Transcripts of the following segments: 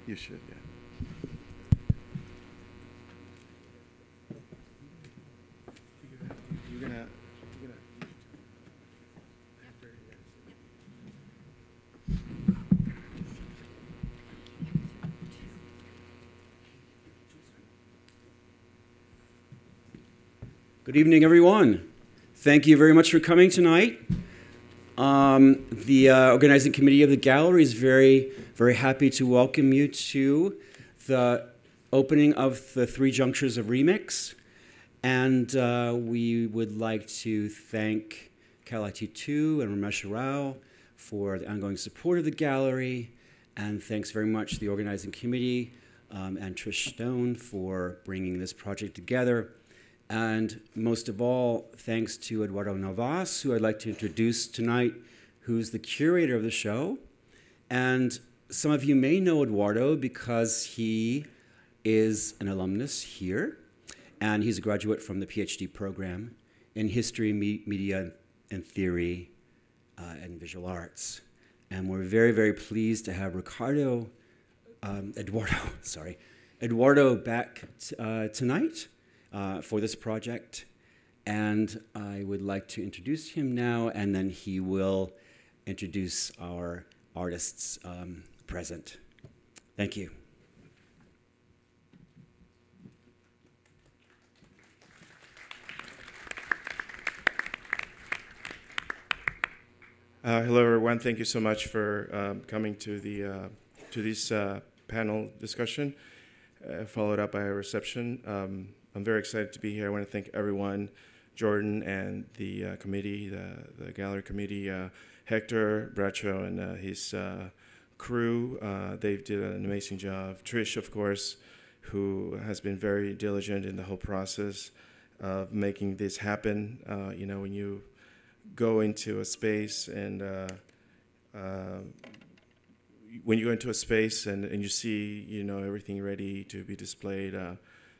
You should, yeah. You're gonna Good evening, everyone. Thank you very much for coming tonight. The organizing committee of the gallery is very, very happy to welcome you to the opening of the Three Junctures of Remix. And we would like to thank Kalat2 and Ramesh Rao for the ongoing support of the gallery. And thanks very much to the organizing committee and Trish Stone for bringing this project together. And most of all, thanks to Eduardo Navas, who I'd like to introduce tonight, who's the curator of the show. And some of you may know Eduardo because he is an alumnus here, and he's a graduate from the PhD program in History, Media, and Theory and Visual Arts. And we're very, very pleased to have Eduardo back tonight. For this project, and I would like to introduce him now, and then he will introduce our artists present. Thank you. Hello, everyone. Thank you so much for coming to this panel discussion, followed up by a reception. I'm very excited to be here. I want to thank everyone, Jordan and the committee, the gallery committee, Hector Bracho and his crew. They did an amazing job. Trish, of course, who has been very diligent in the whole process of making this happen. You know, when you go into a space and when you go into a space and you see, you know, everything ready to be displayed,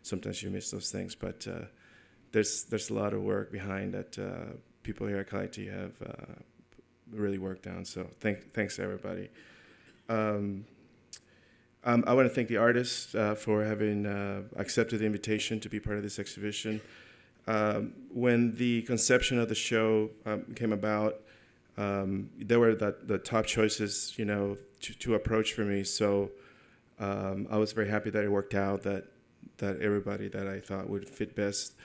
sometimes you miss those things, but there's a lot of work behind that people here at Kalite have really worked on. So thanks to everybody. I want to thank the artists for having accepted the invitation to be part of this exhibition. When the conception of the show came about, there were the top choices, you know, to approach for me. So I was very happy that it worked out, that everybody that I thought would fit best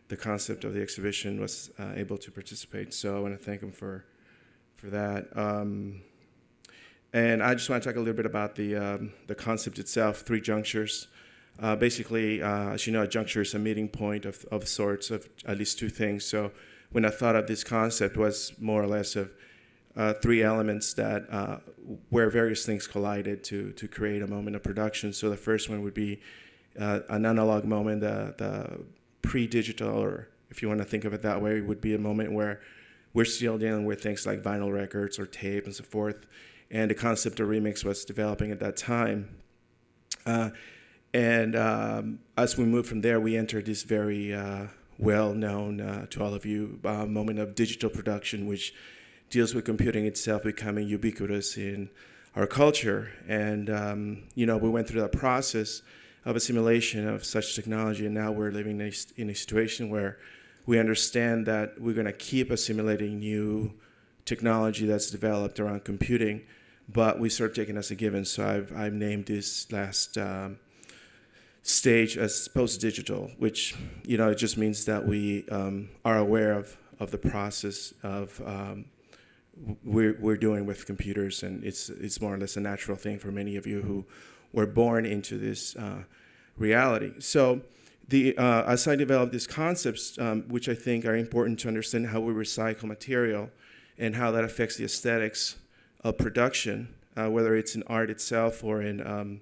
the concept of the exhibition was able to participate. So I want to thank them for that. And I just want to talk a little bit about the concept itself, three junctures. Basically, as you know, a juncture is a meeting point of sorts of at least two things. So when I thought of this concept was more or less of three elements that where various things collided to create a moment of production. So the first one would be an analog moment, the pre-digital, or if you want to think of it that way, would be a moment where we're still dealing with things like vinyl records or tape and so forth. And the concept of remix was developing at that time. And as we moved from there, we entered this very well-known to all of you moment of digital production, which deals with computing itself becoming ubiquitous in our culture. And, you know, we went through that process of assimilation of such technology, and now we're living in a situation where we understand that we're going to keep assimilating new technology that's developed around computing, but we sort of take it as a given. So I've named this last stage as post-digital, which, you know, it just means that we are aware of the process of we're doing with computers, and it's more or less a natural thing for many of you who were born into this reality. So as I developed these concepts, which I think are important to understand how we recycle material and how that affects the aesthetics of production, whether it's in art itself or in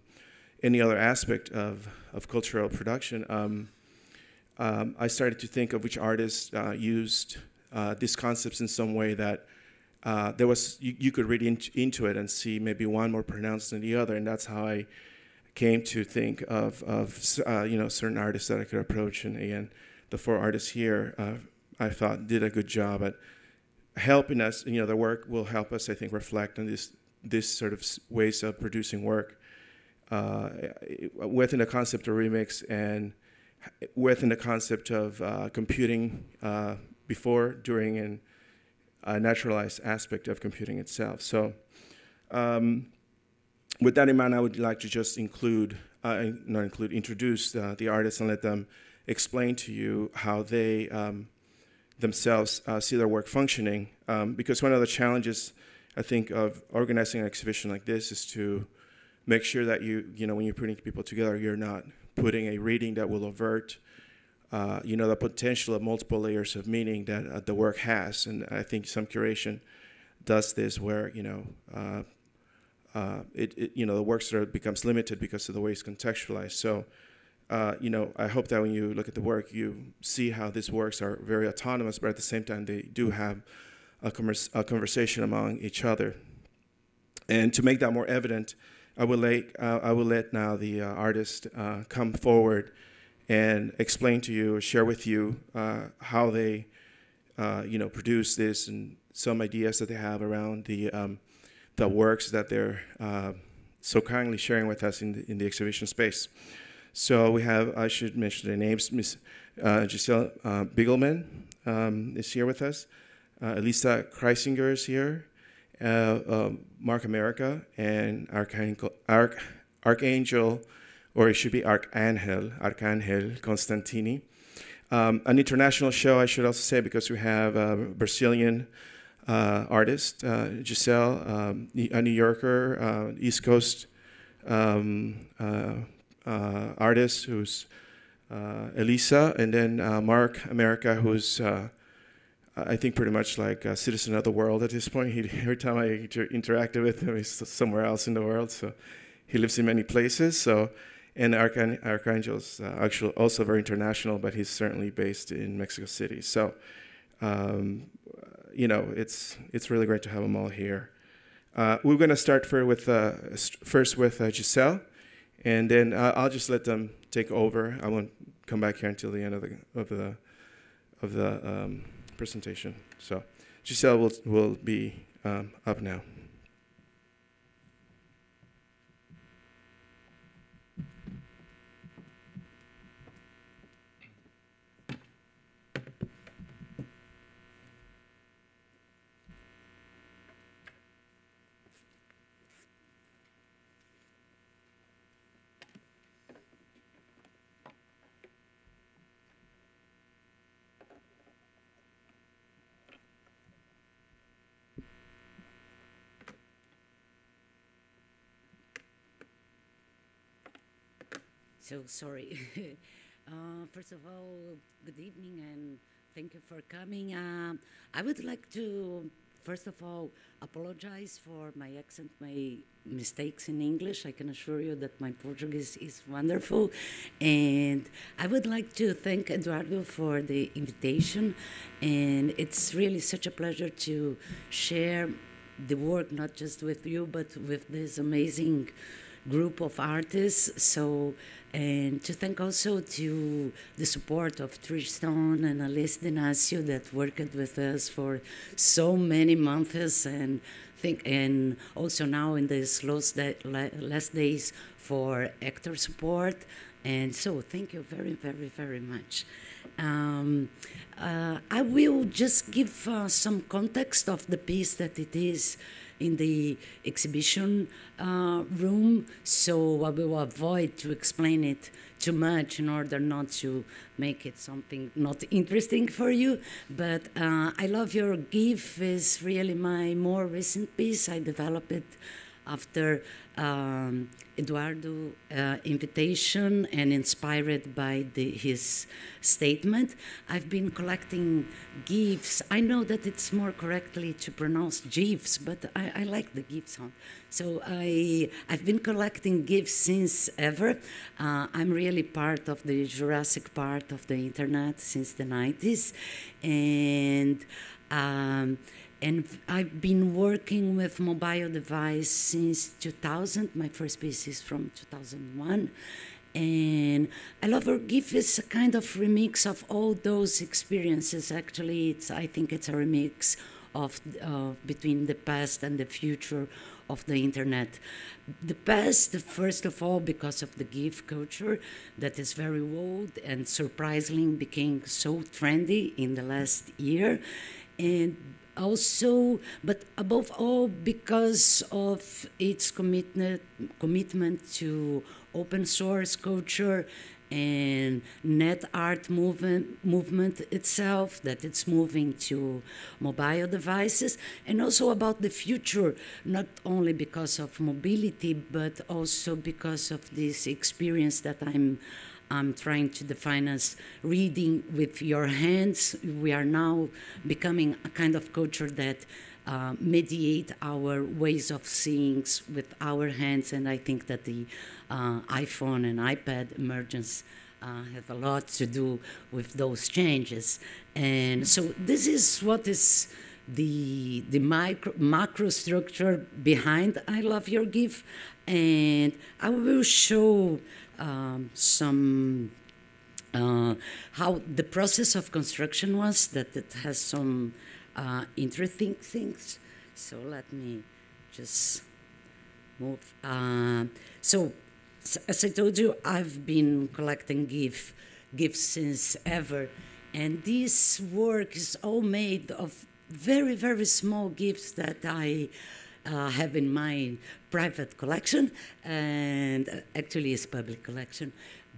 any other aspect of cultural production, I started to think of which artists used these concepts in some way that there was you could read into it and see maybe one more pronounced than the other, and that's how I came to think of you know, certain artists that I could approach. And again, the four artists here I thought did a good job at helping us. The work will help us, I think, reflect on this sort of ways of producing work within the concept of remix and within the concept of computing before, during, and a naturalized aspect of computing itself. So with that in mind, I would like to just introduce the artists and let them explain to you how they themselves see their work functioning. Because one of the challenges, I think, of organizing an exhibition like this is to make sure that when you're putting people together, you're not putting a reading that will avert the potential of multiple layers of meaning that the work has. And I think some curation does this where, the work sort of becomes limited because of the way it's contextualized. So, I hope that when you look at the work, you see how these works are very autonomous, but at the same time, they do have a conversation among each other. And to make that more evident, I will let now the artist come forward and explain to you, or share with you how they, produce this and some ideas that they have around the works that they're so kindly sharing with us in the exhibition space. So we have, I should mention the names, Miss Giselle Beiguelman is here with us. Elisa Kreisinger is here. Mark Amerika and Arcángel, or it should be Arcángel Constantini. An international show, I should also say, because we have a Brazilian artist, Giselle, a New Yorker, East Coast artist, who's Elisa, and then Mark Amerika, who's I think pretty much like a citizen of the world at this point. Every time I interacted with him, he's somewhere else in the world. So he lives in many places. So, and Arcángel's actually also very international, but he's certainly based in Mexico City. So, it's really great to have them all here. We're going to start first with Giselle, and then I'll just let them take over. I won't come back here until the end of the presentation. So Giselle will be up now. So sorry. First of all, good evening and thank you for coming. I would like to, first of all, apologize for my accent, my mistakes in English. I can assure you that my Portuguese is wonderful. And I would like to thank Eduardo for the invitation. And it's really such a pleasure to share the work, not just with you, but with this amazing group of artists. So, and to thank also to the support of Tristan and Alice Denacio that worked with us for so many months, and also now in these last days for actor support. And so thank you very, very, very much. I will just give some context of the piece that it is in the exhibition room, so I will avoid to explain it too much in order not to make it something not interesting for you. But I Love Your Gift is really my more recent piece. I developed it after Eduardo invitation and inspired by his statement. I've been collecting GIFs. I know that it's more correctly to pronounce GIFs, but I like the GIF sound. So I've been collecting GIFs since ever. I'm really part of the Jurassic part of the internet since the 90s. And I've been working with mobile device since 2000. My first piece is from 2001. And I Love Your Gift is a kind of remix of all those experiences. Actually, I think it's a remix of between the past and the future of the internet. The past, first of all, because of the GIF culture that is very old and surprisingly became so trendy in the last year. And also, but above all, because of its commitment to open source culture and net art movement itself, that it's moving to mobile devices, and also about the future, not only because of mobility, but also because of this experience that I'm trying to define as reading with your hands. We are now becoming a kind of culture that mediate our ways of seeing with our hands, and I think that the iPhone and iPad emergence have a lot to do with those changes. And so this is what is the macro structure behind I Love Your Gift, and I will show some how the process of construction was, that it has some interesting things. So let me just move. So as I told you, I've been collecting GIFs since ever, and this work is all made of very, very small GIFs that I have in my private collection, and actually it's public collection,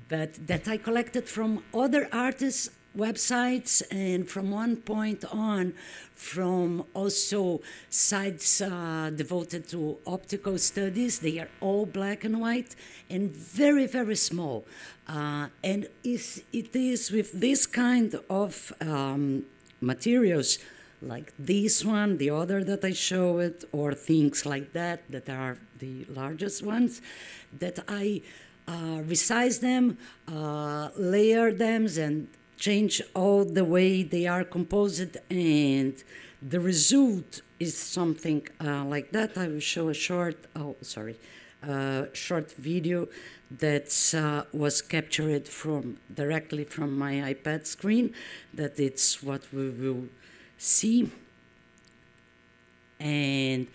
but that I collected from other artists' websites, and from one point on, from also sites devoted to optical studies. They are all black and white and very, very small. And it is with this kind of materials, like this one, the other that I showed, or things like that, that are the largest ones, that I resize them, layer them, and change all the way they are composed, and the result is something like that. I will show a short video that was captured directly from my iPad screen, that it's what we will see. And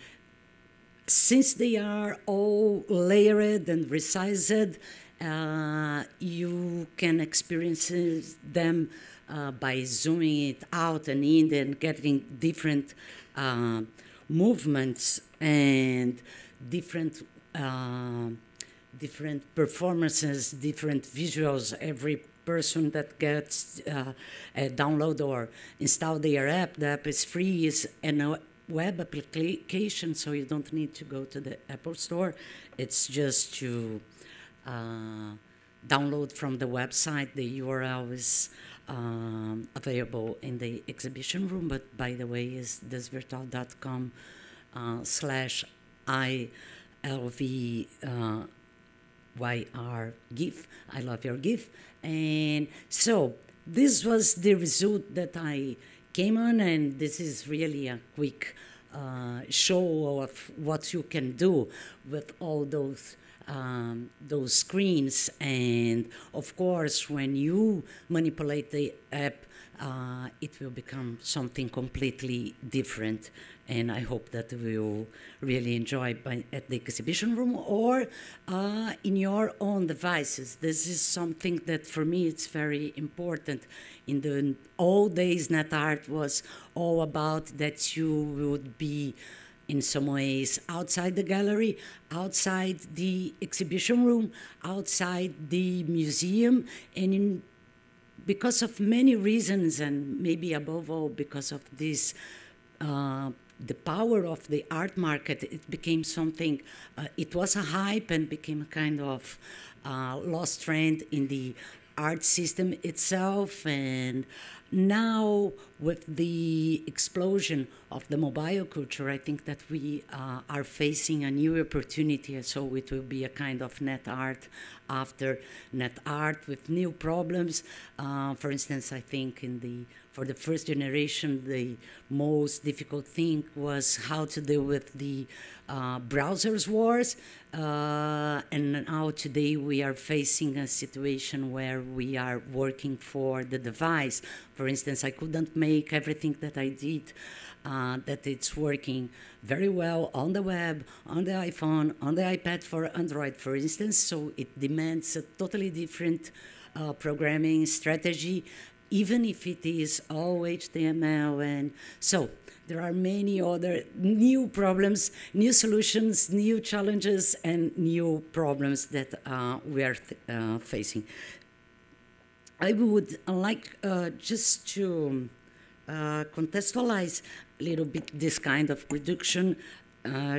since they are all layered and resized, you can experience them by zooming it out and in and getting different movements and different performances, different visuals. Every person that gets download or install their app, the app is free, is a web application, so you don't need to go to the Apple Store. It's just to download from the website. The URL is available in the exhibition room, but by the way, is thisvirtual.com/ILVYR-GIF, I Love Your GIF. And so this was the result that I came on, and this is really a quick show of what you can do with all those screens. And of course, when you manipulate the app, it will become something completely different. And I hope that you'll really enjoy at the exhibition room or in your own devices. This is something that for me it's very important. In the old days, net art was all about that you would be in some ways outside the gallery, outside the exhibition room, outside the museum, and because of many reasons, and maybe above all because of this, the power of the art market, it became something, it was a hype and became a kind of lost trend in the art system itself. And now, with the explosion of the mobile culture, I think that we are facing a new opportunity. So it will be a kind of net art after net art with new problems. For instance, I think for the first generation, the most difficult thing was how to deal with the browsers wars. And now today we are facing a situation where we are working for the device. For instance, I couldn't make everything that I did, that it's working very well on the web, on the iPhone, on the iPad for Android, for instance. So it demands a totally different programming strategy, even if it is all HTML. And so there are many other new problems, new solutions, new challenges, and new problems that we are facing. I would like just to contextualize a little bit this kind of reduction,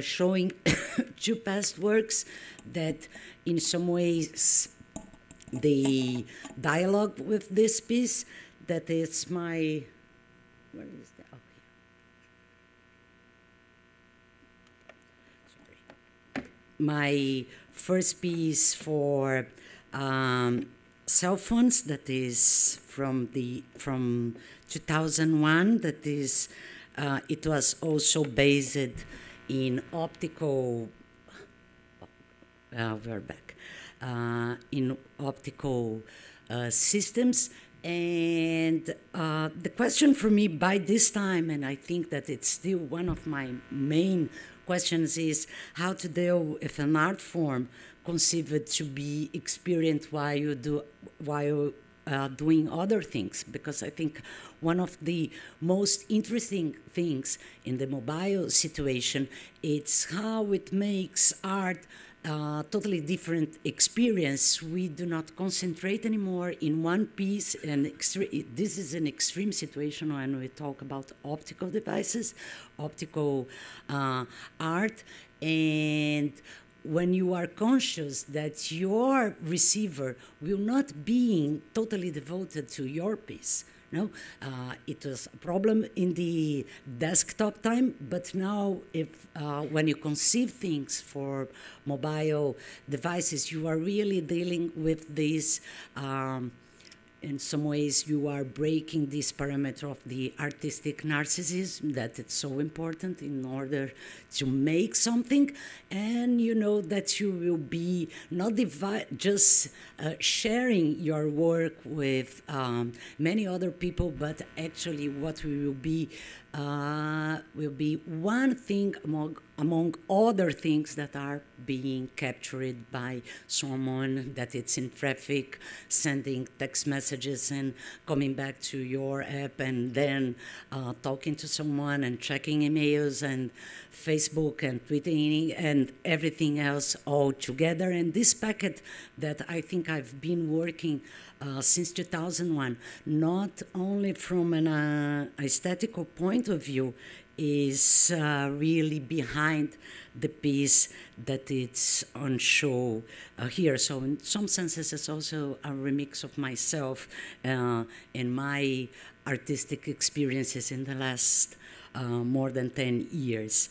showing two past works that in some ways the dialogue with this piece, that is my, where is that? Okay. Sorry. My first piece for cell phones, that is from 2001, that is, it was also based in optical, we're back, in optical systems. And the question for me by this time, and I think that it's still one of my main questions, is how to deal with an art form conceived to be experienced while doing other things. Because I think one of the most interesting things in the mobile situation is how it makes art totally different experience. We do not concentrate anymore in one piece, and this is an extreme situation when we talk about optical devices, optical art, and when you are conscious that your receiver will not be totally devoted to your piece. No, it was a problem in the desktop time, but now if when you conceive things for mobile devices, you are really dealing with this. In some ways, you are breaking this parameter of the artistic narcissism, that it's so important in order to make something, and you know that you will be not just sharing your work with many other people, but actually what will be one thing among other things that are being captured by someone, that it's in traffic, sending text messages and coming back to your app, and then talking to someone and checking emails and Facebook and tweeting and everything else all together. And this packet that I think I've been working since 2001, not only from an aesthetical point of view, is really behind the piece that it's on show here. So in some senses, it's also a remix of myself and my artistic experiences in the last more than 10 years.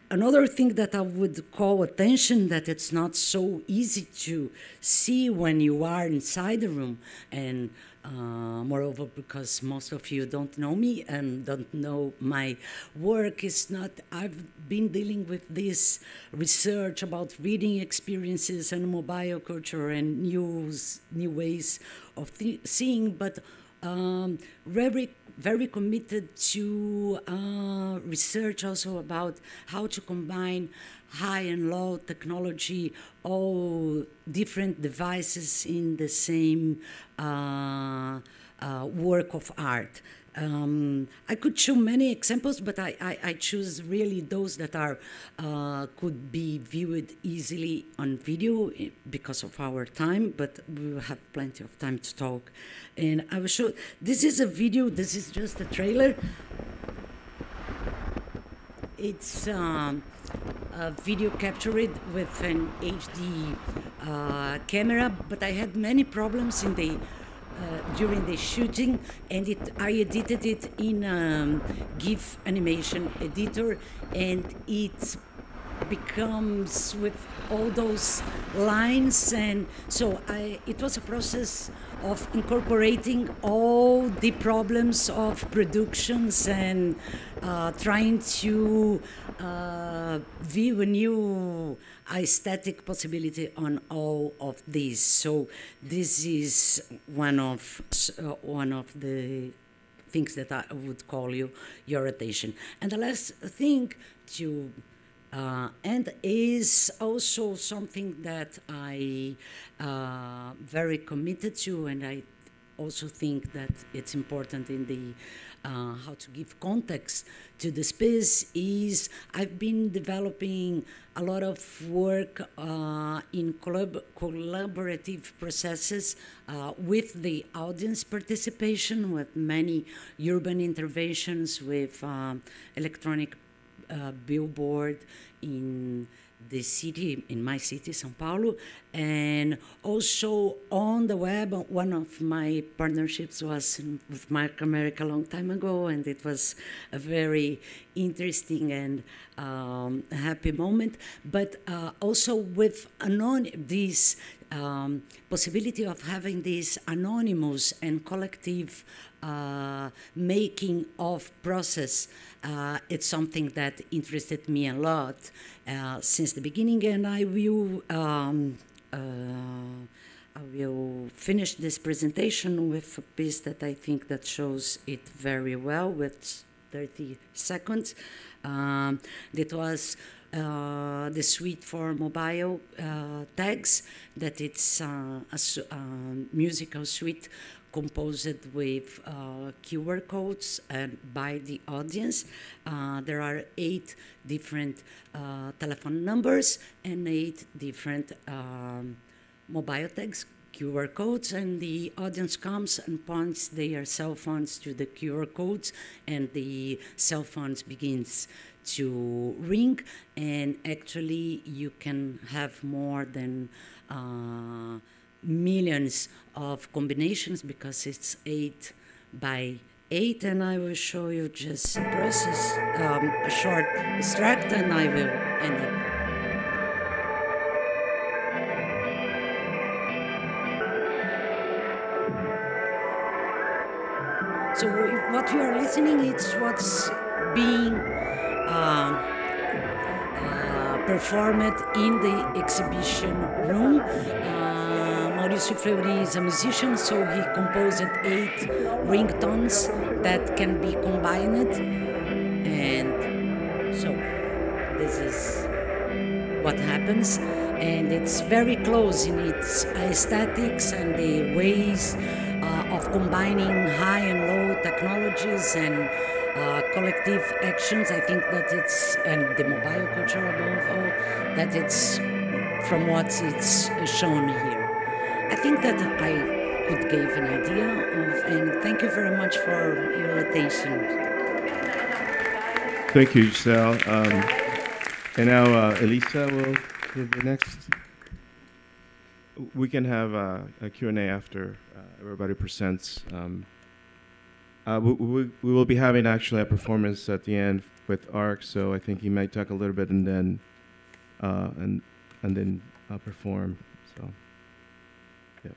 Another thing that I would call attention, that it's not so easy to see when you are inside the room, and moreover, because most of you don't know me and don't know my work, is not, I've been dealing with this research about reading experiences and mobile culture and new ways of seeing, but very committed to research also about how to combine high and low technology, all different devices in the same work of art. I could show many examples, but I choose really those that are could be viewed easily on video because of our time, but we will have plenty of time to talk. And I will show, this is a video, this is just a trailer. It's a video captured with an HD camera, but I had many problems in the during the shooting, and I edited it in GIF animation editor, and it becomes with all those lines, and so it was a process of incorporating all the problems of productions and trying to view a new aesthetic possibility on all of these. So this is one of the things that I would call your attention. And the last thing to and is also something that I very committed to, and I also think that it's important in the how to give context to the space, is I've been developing a lot of work in collaborative processes with the audience participation, with many urban interventions, with electronic billboard in the city, in my city, São Paulo, and also on the web. One of my partnerships was with Mark Amerika a long time ago, and it was a very interesting and happy moment. But also with this possibility of having this anonymous and collective making of process, it's something that interested me a lot since the beginning, and I will finish this presentation with a piece that I think that shows it very well with 30 seconds. That was the suite for mobile tags, that it's a musical suite composed with QR codes and by the audience. There are 8 different telephone numbers and 8 different mobile tags, QR codes, and the audience comes and points their cell phones to the QR codes, and the cell phones begins to ring, and actually you can have more than millions of combinations because it's 8 by 8, and I will show you just a process, a short extract, and I will end up. So what you are listening, it's what's being performed in the exhibition room. Maurício Fleury is a musician, so he composed 8 ringtones that can be combined, and so this is what happens, and it's very close in its aesthetics and the ways of combining high and low technologies and collective actions. I think that it's, and the mobile culture above all, that it's from what it's shown here. I think that I could give an idea of, and thank you very much for your attention. Thank you, Giselle. And now Elisa will give the next. We can have a Q&A after everybody presents. We will be having actually a performance at the end with Arc, so I think he might talk a little bit and then perform. So, yeah.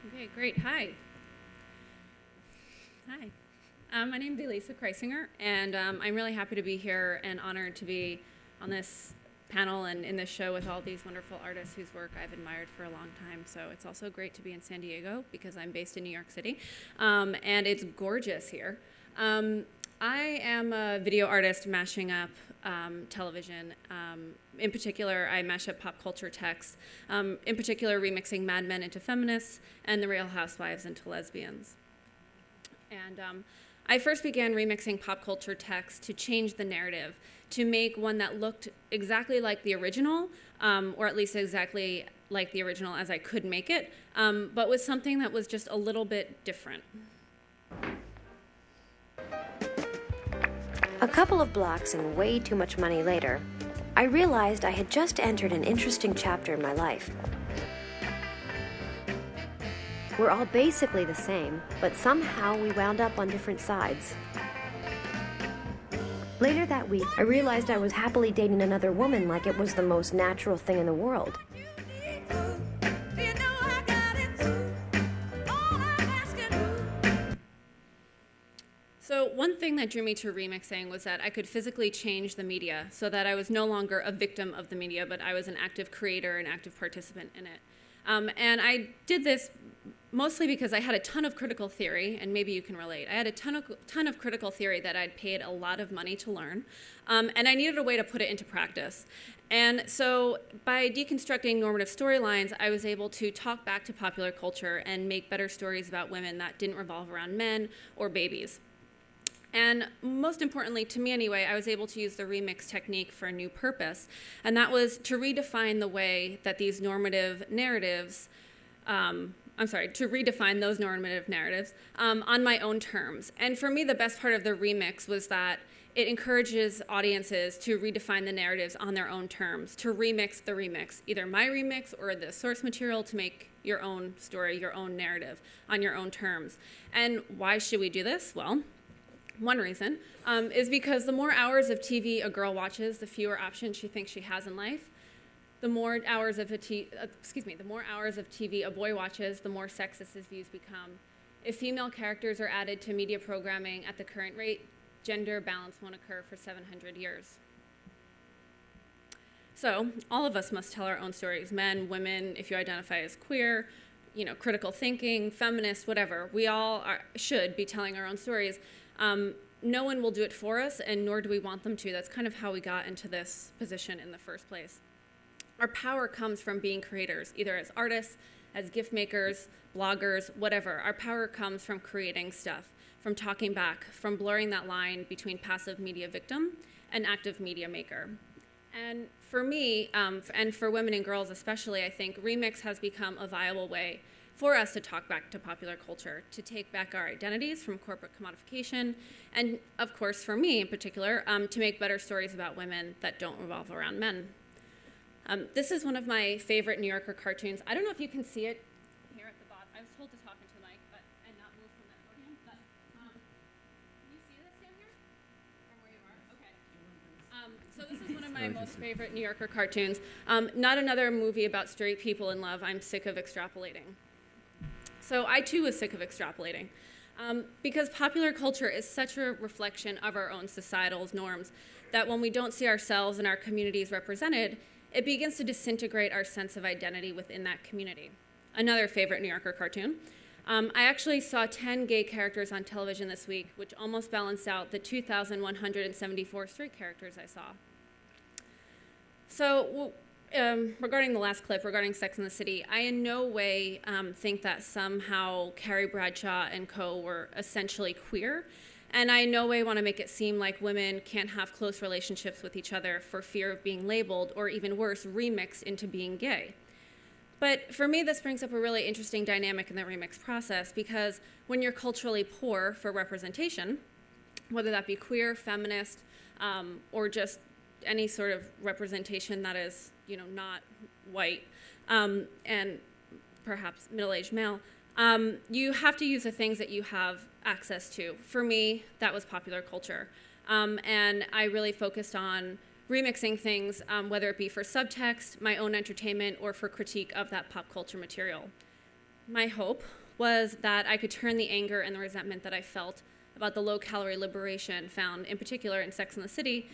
Okay, great. Hi. Hi. My name is Elisa Kreisinger, and I'm really happy to be here and honored to be on this panel and in this show with all these wonderful artists whose work I've admired for a long time. So it's also great to be in San Diego because I'm based in New York City, and it's gorgeous here. I am a video artist mashing up television. In particular, I mash up pop culture text, in particular remixing Mad Men into feminists and The Real Housewives into lesbians. And I first began remixing pop culture text to change the narrative to make one that looked exactly like the original, or at least exactly like the original as I could make it, but with something that was just a little bit different. A couple of blocks and way too much money later, I realized I had just entered an interesting chapter in my life. We're all basically the same, but somehow we wound up on different sides. Later that week, I realized I was happily dating another woman like it was the most natural thing in the world. So one thing that drew me to remixing was that I could physically change the media so that I was no longer a victim of the media, but I was an active creator, an active participant in it. And I did this mostly because I had a ton of critical theory, and maybe you can relate. I had a ton of critical theory that I'd paid a lot of money to learn, and I needed a way to put it into practice. And so by deconstructing normative storylines, I was able to talk back to popular culture and make better stories about women that didn't revolve around men or babies. And most importantly, to me anyway, I was able to use the remix technique for a new purpose, and that was to redefine the way that these normative narratives, to redefine those normative narratives on my own terms. And for me, the best part of the remix was that it encourages audiences to redefine the narratives on their own terms, to remix the remix, either my remix or the source material, to make your own story, your own narrative on your own terms. And why should we do this? Well, one reason is because the more hours of TV a girl watches, the fewer options she thinks she has in life. The more hours of TV a boy watches, the more sexist his views become. If female characters are added to media programming at the current rate, gender balance won't occur for 700 years. So all of us must tell our own stories, men, women, if you identify as queer, critical thinking, feminist, whatever. We all should be telling our own stories. No one will do it for us, and nor do we want them to. That's kind of how we got into this position in the first place. Our power comes from being creators, either as artists, as gift makers, bloggers, whatever. Our power comes from creating stuff, from talking back, from blurring that line between passive media victim and active media maker. And for me, and for women and girls especially, I think remix has become a viable way for us to talk back to popular culture, to take back our identities from corporate commodification, and of course, for me in particular, to make better stories about women that don't revolve around men. This is one of my favorite New Yorker cartoons. I don't know if you can see it here at the bottom. I was told to talk into the mic and not move from that podium, but can you see this down here from where you are? Okay. So this is one of my most favorite New Yorker cartoons. Not another movie about straight people in love. I'm sick of extrapolating. So I too was sick of extrapolating because popular culture is such a reflection of our own societal norms that when we don't see ourselves and our communities represented, it begins to disintegrate our sense of identity within that community. Another favorite New Yorker cartoon. I actually saw 10 gay characters on television this week, which almost balanced out the 2,174 straight characters I saw. So regarding the last clip, regarding Sex and the City, I in no way think that somehow Carrie Bradshaw and co were essentially queer. And I in no way want to make it seem like women can't have close relationships with each other for fear of being labeled, or even worse, remixed into being gay. But for me, this brings up a really interesting dynamic in the remix process, because when you're culturally poor for representation, whether that be queer, feminist, or just any sort of representation that is, not white, and perhaps middle-aged male, you have to use the things that you have access to. For me, that was popular culture. And I really focused on remixing things, whether it be for subtext, my own entertainment, or for critique of that pop culture material. My hope was that I could turn the anger and the resentment that I felt about the low-calorie liberation found, in particular in Sex and the City,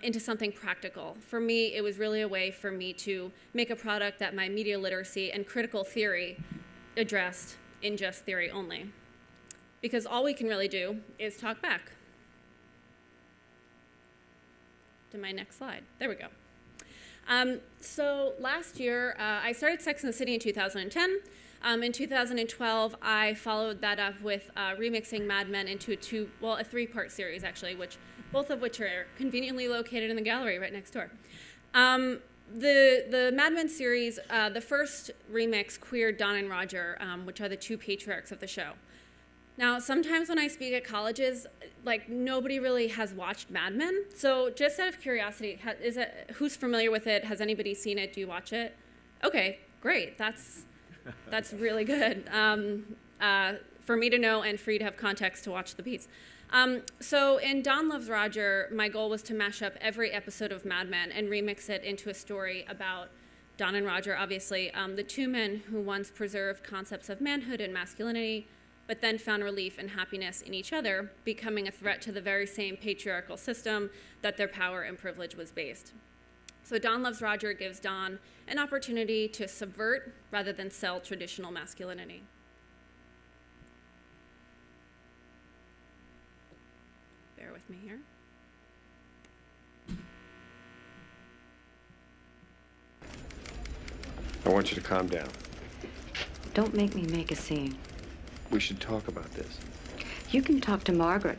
into something practical. For me, it was really a way for me to make a product that my media literacy and critical theory addressed in just theory only. Because all we can really do is talk back. To my next slide. There we go. So last year, I started Sex and the City in 2010. In 2012, I followed that up with remixing Mad Men into a three-part series, actually, which both of which are conveniently located in the gallery right next door. The Mad Men series, the first remix queered Don and Roger, which are the two patriarchs of the show. Now, sometimes when I speak at colleges, like, nobody really has watched Mad Men. So just out of curiosity, who's familiar with it? Has anybody seen it? Do you watch it? Okay, great. That's really good for me to know and for you to have context to watch the piece. So in Don Loves Roger, my goal was to mash up every episode of Mad Men and remix it into a story about Don and Roger, obviously, the two men who once preserved concepts of manhood and masculinity, but then found relief and happiness in each other, becoming a threat to the very same patriarchal system that their power and privilege was based. So Don Loves Roger gives Don an opportunity to subvert rather than sell traditional masculinity. Bear with me here. I want you to calm down. Don't make me make a scene. We should talk about this. You can talk to Margaret.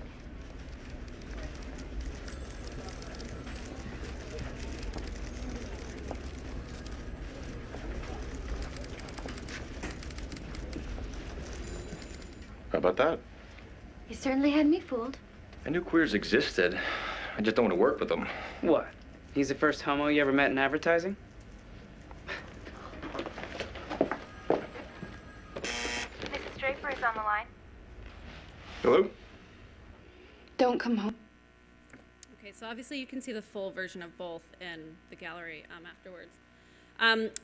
How about that? You certainly had me fooled. I knew queers existed. I just don't want to work with them. What? He's the first homo you ever met in advertising? Mrs. Draper is on the line. Hello? Don't come home. Okay, so obviously you can see the full version of both in the gallery afterwards.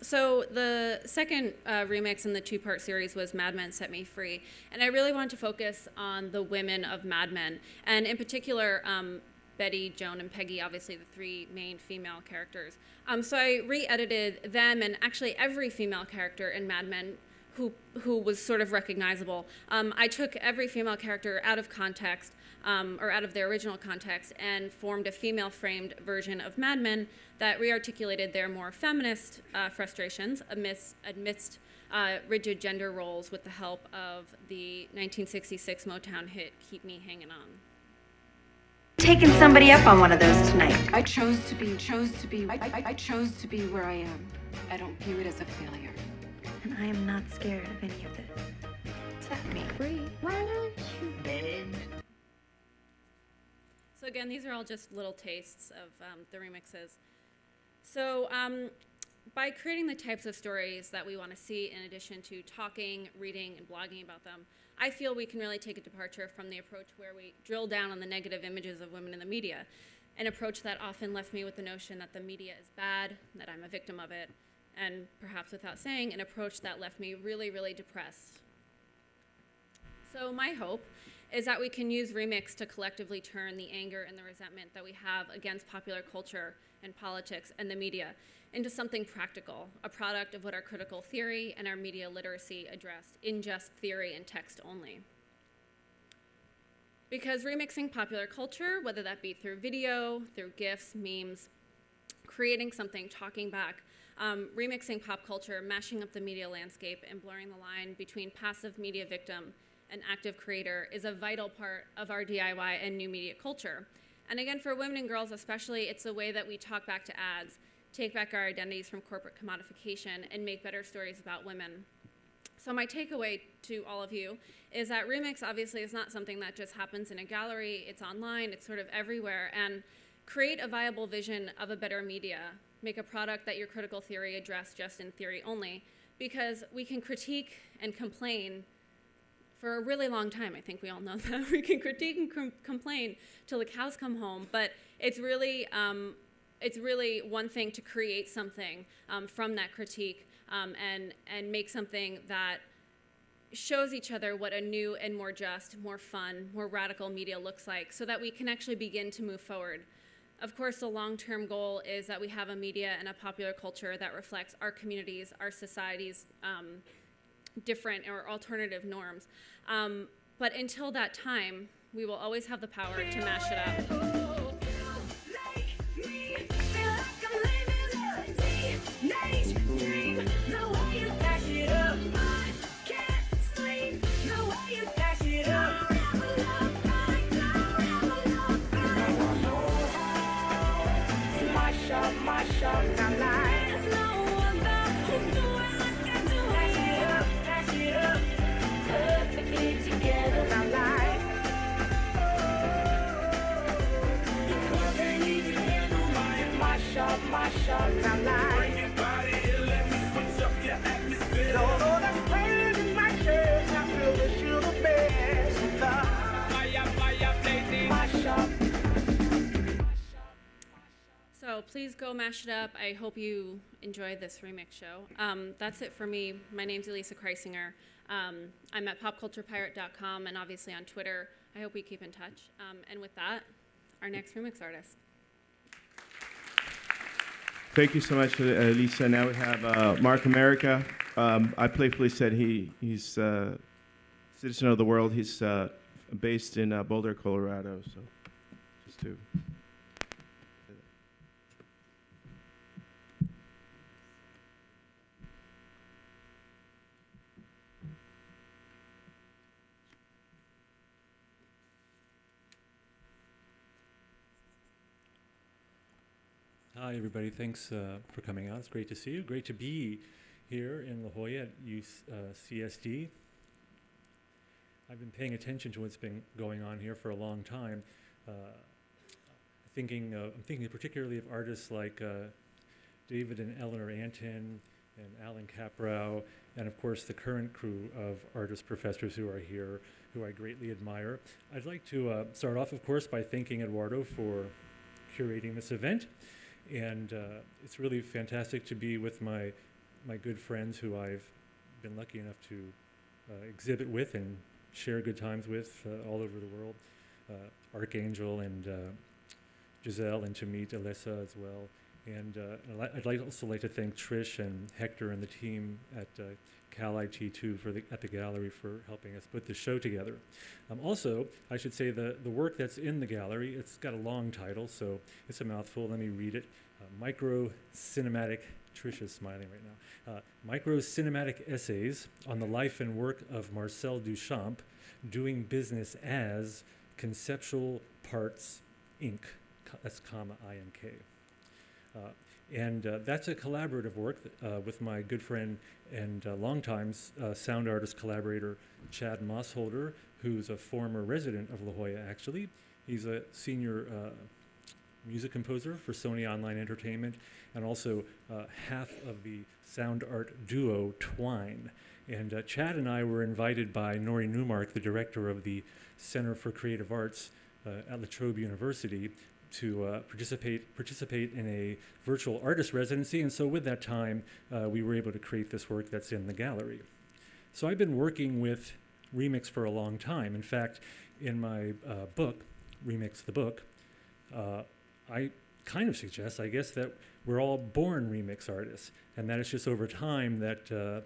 So the second remix in the two-part series was Mad Men Set Me Free. And I really wanted to focus on the women of Mad Men. And in particular, Betty, Joan, and Peggy, obviously the three main female characters. So I re-edited them and actually every female character in Mad Men who was sort of recognizable. I took every female character out of context, or out of their original context, and formed a female-framed version of Mad Men that re-articulated their more feminist frustrations amidst rigid gender roles with the help of the 1966 Motown hit Keep Me Hanging On. Taking somebody up on one of those tonight. I chose to be where I am. I don't view it as a failure. And I am not scared of any of this. Set me free. Why don't you bend? So again, these are all just little tastes of the remixes. So by creating the types of stories that we want to see in addition to talking, reading, and blogging about them, I feel we can really take a departure from the approach where we drill down on the negative images of women in the media, an approach that often left me with the notion that the media is bad, that I'm a victim of it, and perhaps without saying, an approach that left me really, really depressed. So my hope is that we can use remix to collectively turn the anger and the resentment that we have against popular culture and politics and the media into something practical, a product of what our critical theory and our media literacy addressed in just theory and text only. Because remixing popular culture, whether that be through video, through GIFs, memes, creating something, talking back, remixing pop culture, mashing up the media landscape, and blurring the line between passive media victim and active creator is a vital part of our DIY and new media culture. And again, for women and girls especially, it's a way that we talk back to ads, take back our identities from corporate commodification, and make better stories about women. So my takeaway to all of you is that remix obviously is not something that just happens in a gallery, it's online, it's sort of everywhere, and create a viable vision of a better media. Make a product that your critical theory addressed just in theory only, because we can critique and complain for a really long time. I think we all know that. We can critique and complain till the cows come home, but it's really one thing to create something from that critique and make something that shows each other what a new and more just, more fun, more radical media looks like, so that we can actually begin to move forward. Of course, the long-term goal is that we have a media and a popular culture that reflects our communities, our societies, different or alternative norms. But until that time, we will always have the power to mash it up. mash up, now lie. There's no other who do it like I do it. Mash it up, perfectly together, now lie. The club can't even handle my mash up, now lie. Bring your body here, let me switch up your atmosphere. Although that's pain in my chest, I feel the sugar best. Fire, blazing, mash up. So please go mash it up. I hope you enjoyed this remix show. That's it for me. My name's Elisa Kreisinger. I'm at popculturepirate.com and obviously on Twitter. I hope we keep in touch. And with that, our next remix artist. Thank you so much, Elisa. Now we have Mark Amerika. I playfully said he's a citizen of the world. He's based in Boulder, Colorado. So just to... Hi, everybody. Thanks for coming out. It's great to see you. Great to be here in La Jolla at CSD. I've been paying attention to what's been going on here for a long time. I'm thinking particularly of artists like David and Eleanor Antin and Alan Caprow, and of course the current crew of artist professors who are here, who I greatly admire. I'd like to start off, of course, by thanking Eduardo for curating this event. And it's really fantastic to be with my good friends who I've been lucky enough to exhibit with and share good times with all over the world. Arcángel and Giselle, and to meet Elisa as well. And I'd also like to thank Trish and Hector and the team at Cal IT2 at the gallery for helping us put the show together. Also, I should say the work that's in the gallery, it's got a long title, so it's a mouthful. Let me read it. Micro-cinematic, Trish is smiling right now. Micro-cinematic essays on the life and work of Marcel Duchamp, doing business as Conceptual Parts, Inc. That's comma I-N-K. And that's a collaborative work with my good friend and longtime sound artist collaborator, Chad Mossholder, who's a former resident of La Jolla, actually. He's a senior music composer for Sony Online Entertainment, and also half of the sound art duo Twine. And Chad and I were invited by Nori Newmark, the director of the Center for Creative Arts at La Trobe University, to participate in a virtual artist residency, and so with that time, we were able to create this work that's in the gallery. So I've been working with Remix for a long time. In fact, in my book, Remix the Book, I kind of suggest, I guess, that we're all born remix artists, and that it's just over time that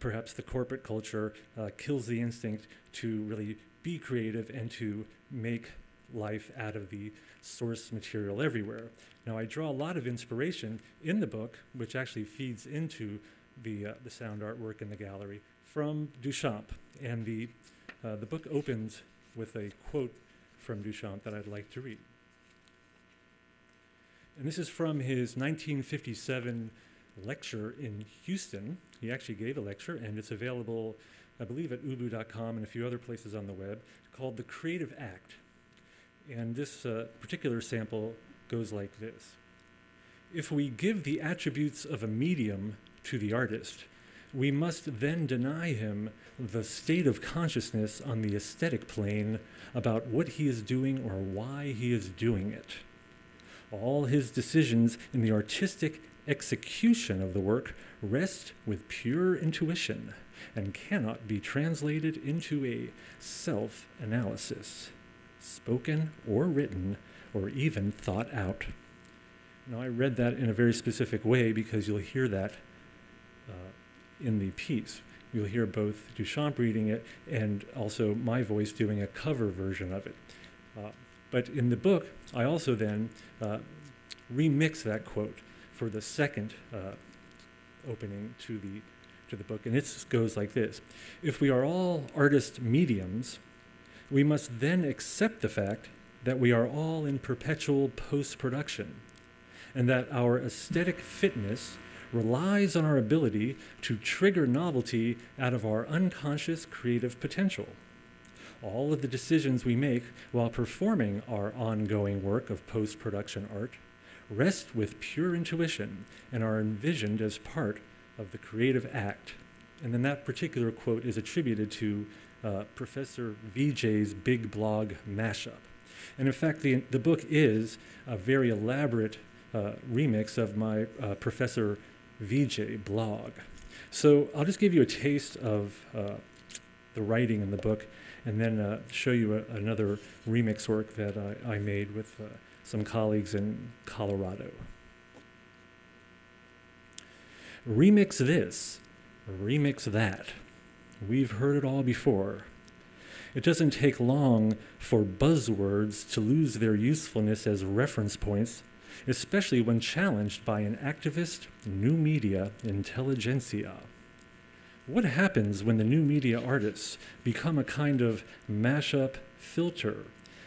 perhaps the corporate culture kills the instinct to really be creative and to make life out of the source material everywhere. Now, I draw a lot of inspiration in the book, which actually feeds into the sound artwork in the gallery, from Duchamp. And the book opens with a quote from Duchamp that I'd like to read. And this is from his 1957 lecture in Houston. He actually gave a lecture, and it's available, I believe, at ubu.com and a few other places on the web, called The Creative Act. And this particular sample goes like this. If we give the attributes of a medium to the artist, we must then deny him the state of consciousness on the aesthetic plane about what he is doing or why he is doing it. All his decisions in the artistic execution of the work rest with pure intuition and cannot be translated into a self-analysis, spoken or written, or even thought out. Now, I read that in a very specific way because you'll hear that in the piece. You'll hear both Duchamp reading it and also my voice doing a cover version of it. But in the book, I also then remix that quote for the second opening to the book, and it goes like this. If we are all artist mediums, we must then accept the fact that we are all in perpetual post-production, and that our aesthetic fitness relies on our ability to trigger novelty out of our unconscious creative potential. All of the decisions we make while performing our ongoing work of post-production art rest with pure intuition and are envisioned as part of the creative act. And then that particular quote is attributed to Professor VJ's big blog mashup. And in fact, the book is a very elaborate remix of my Professor VJ blog. So I'll just give you a taste of the writing in the book and then show you another remix work that I made with some colleagues in Colorado. Remix this, remix that. We've heard it all before. It doesn't take long for buzzwords to lose their usefulness as reference points, especially when challenged by an activist new media intelligentsia. What happens when the new media artists become a kind of mashup filter,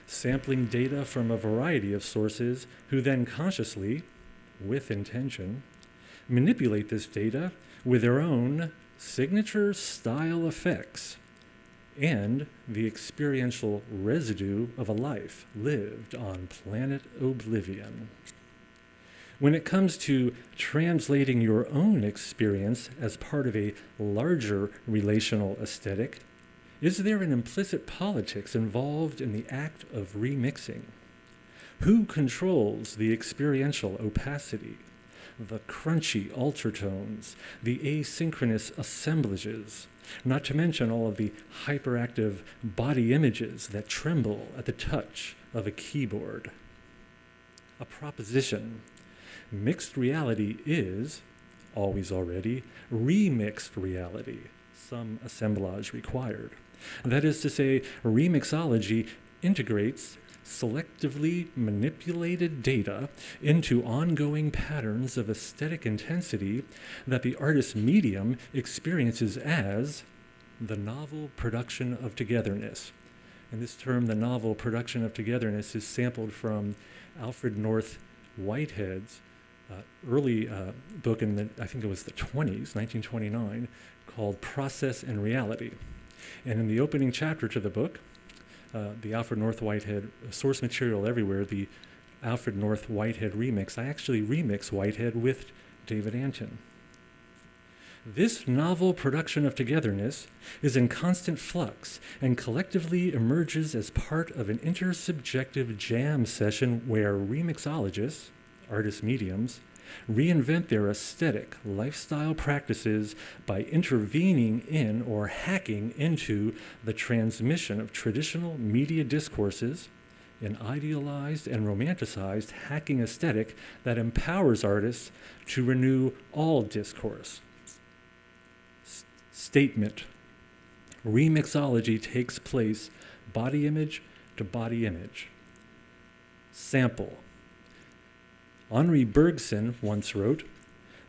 sampling data from a variety of sources who then consciously, with intention, manipulate this data with their own signature style effects and the experiential residue of a life lived on planet Oblivion? When it comes to translating your own experience as part of a larger relational aesthetic, is there an implicit politics involved in the act of remixing? Who controls the experiential opacity, the crunchy altertones, the asynchronous assemblages, not to mention all of the hyperactive body images that tremble at the touch of a keyboard? A proposition. Mixed reality is, always already, remixed reality, some assemblage required. That is to say, remixology integrates selectively manipulated data into ongoing patterns of aesthetic intensity that the artist's medium experiences as the novel production of togetherness. And this term, the novel production of togetherness, is sampled from Alfred North Whitehead's early book in the, I think it was the 20s, 1929, called Process and Reality. And in the opening chapter to the book, the Alfred North Whitehead, source material everywhere, the Alfred North Whitehead remix, I actually remix Whitehead with David Antin. This novel production of togetherness is in constant flux and collectively emerges as part of an intersubjective jam session where remixologists, artist mediums, reinvent their aesthetic lifestyle practices by intervening in or hacking into the transmission of traditional media discourses, an idealized and romanticized hacking aesthetic that empowers artists to renew all discourse. Statement. Remixology takes place body image to body image. Sample. Henri Bergson once wrote,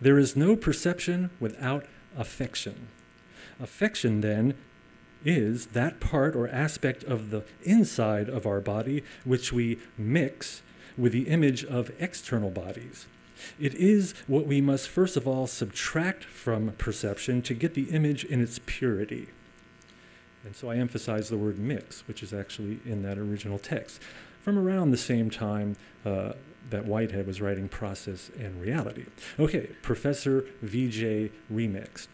"There is no perception without affection. Affection, then, is that part or aspect of the inside of our body which we mix with the image of external bodies. It is what we must first of all subtract from perception to get the image in its purity." And so I emphasize the word mix, which is actually in that original text, from around the same time that Whitehead was writing Process and Reality. Okay, Professor VJ remixed.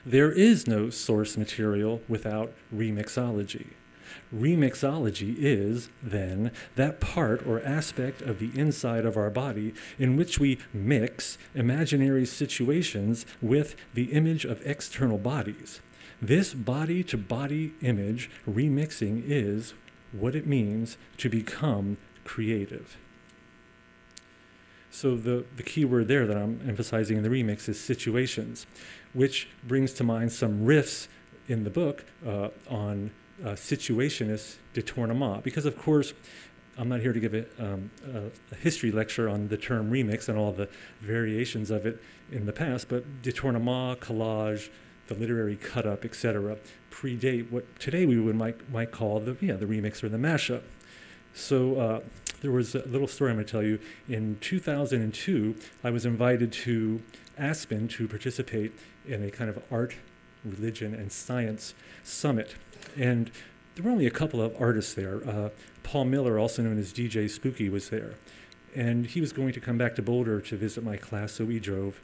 There is no source material without remixology. Remixology is, then, that part or aspect of the inside of our body in which we mix imaginary situations with the image of external bodies. This body-to-body image remixing is what it means to become creative. So the key word there that I'm emphasizing in the remix is situations, which brings to mind some riffs in the book on situationist détournement. Because, of course, I'm not here to give a history lecture on the term remix and all the variations of it in the past, but détournement, collage, the literary cut-up, etc., predate what today we might call the remix or the mashup. So there was a little story I'm going to tell you. In 2002, I was invited to Aspen to participate in a kind of art, religion, and science summit. And there were only a couple of artists there. Paul Miller, also known as DJ Spooky, was there. And he was going to come back to Boulder to visit my class, so we drove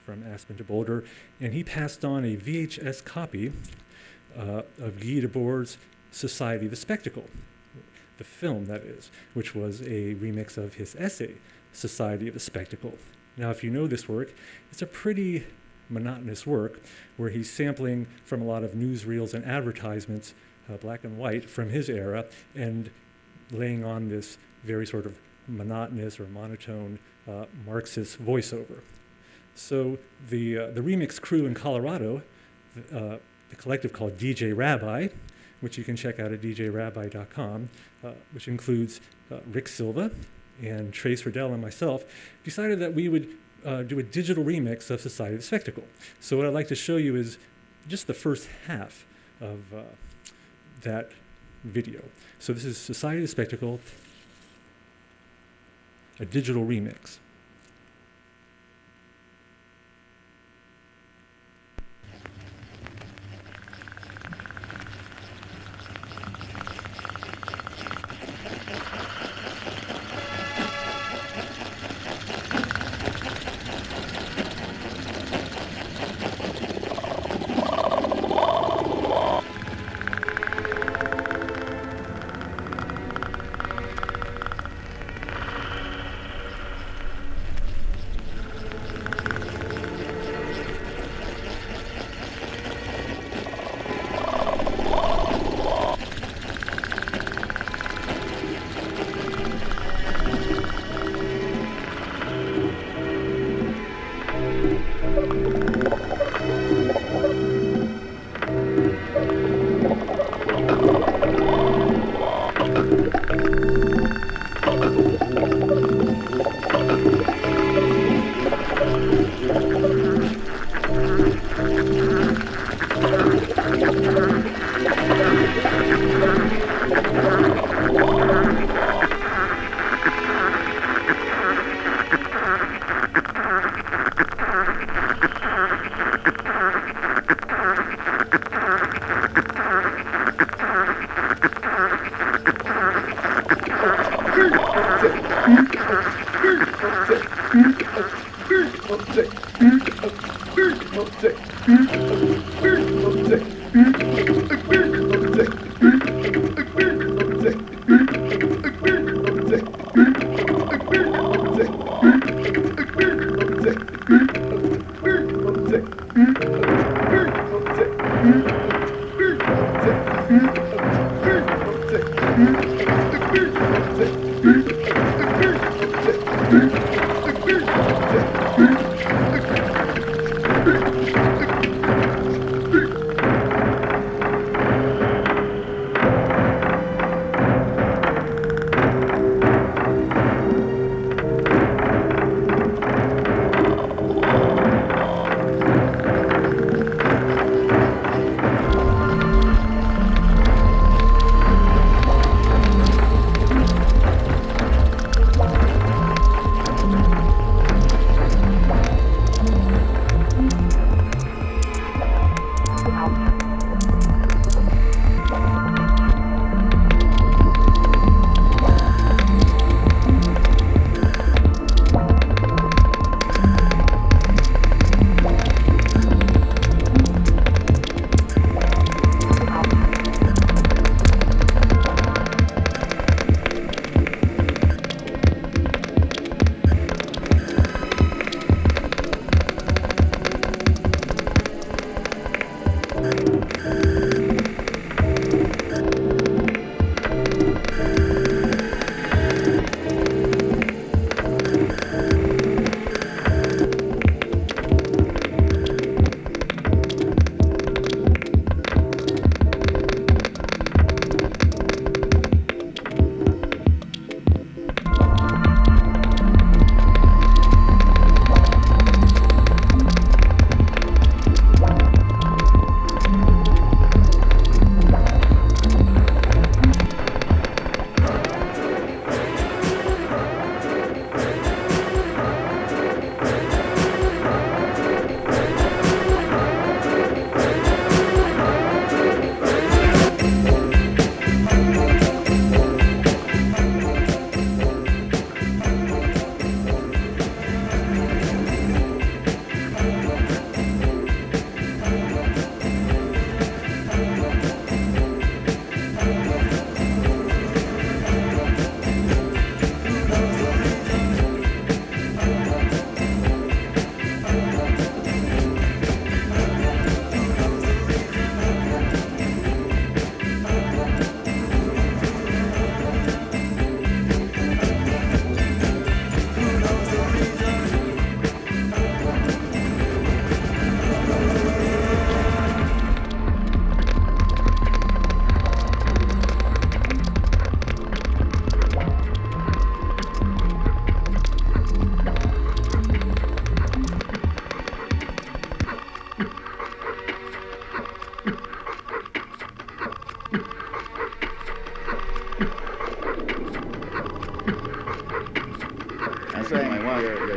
from Aspen to Boulder. And he passed on a VHS copy of Guy Debord's Society of the Spectacle, the film, that is, which was a remix of his essay, Society of the Spectacle. Now, if you know this work, it's a pretty monotonous work where he's sampling from a lot of newsreels and advertisements, black and white, from his era, and laying on this very sort of monotonous or monotone Marxist voiceover. So the remix crew in Colorado, the collective called DJ Rabbi, which you can check out at djrabbi.com, which includes Rick Silva and Trace Riddell and myself, decided that we would do a digital remix of Society of the Spectacle. So what I'd like to show you is just the first half of that video. So this is Society of the Spectacle, a digital remix.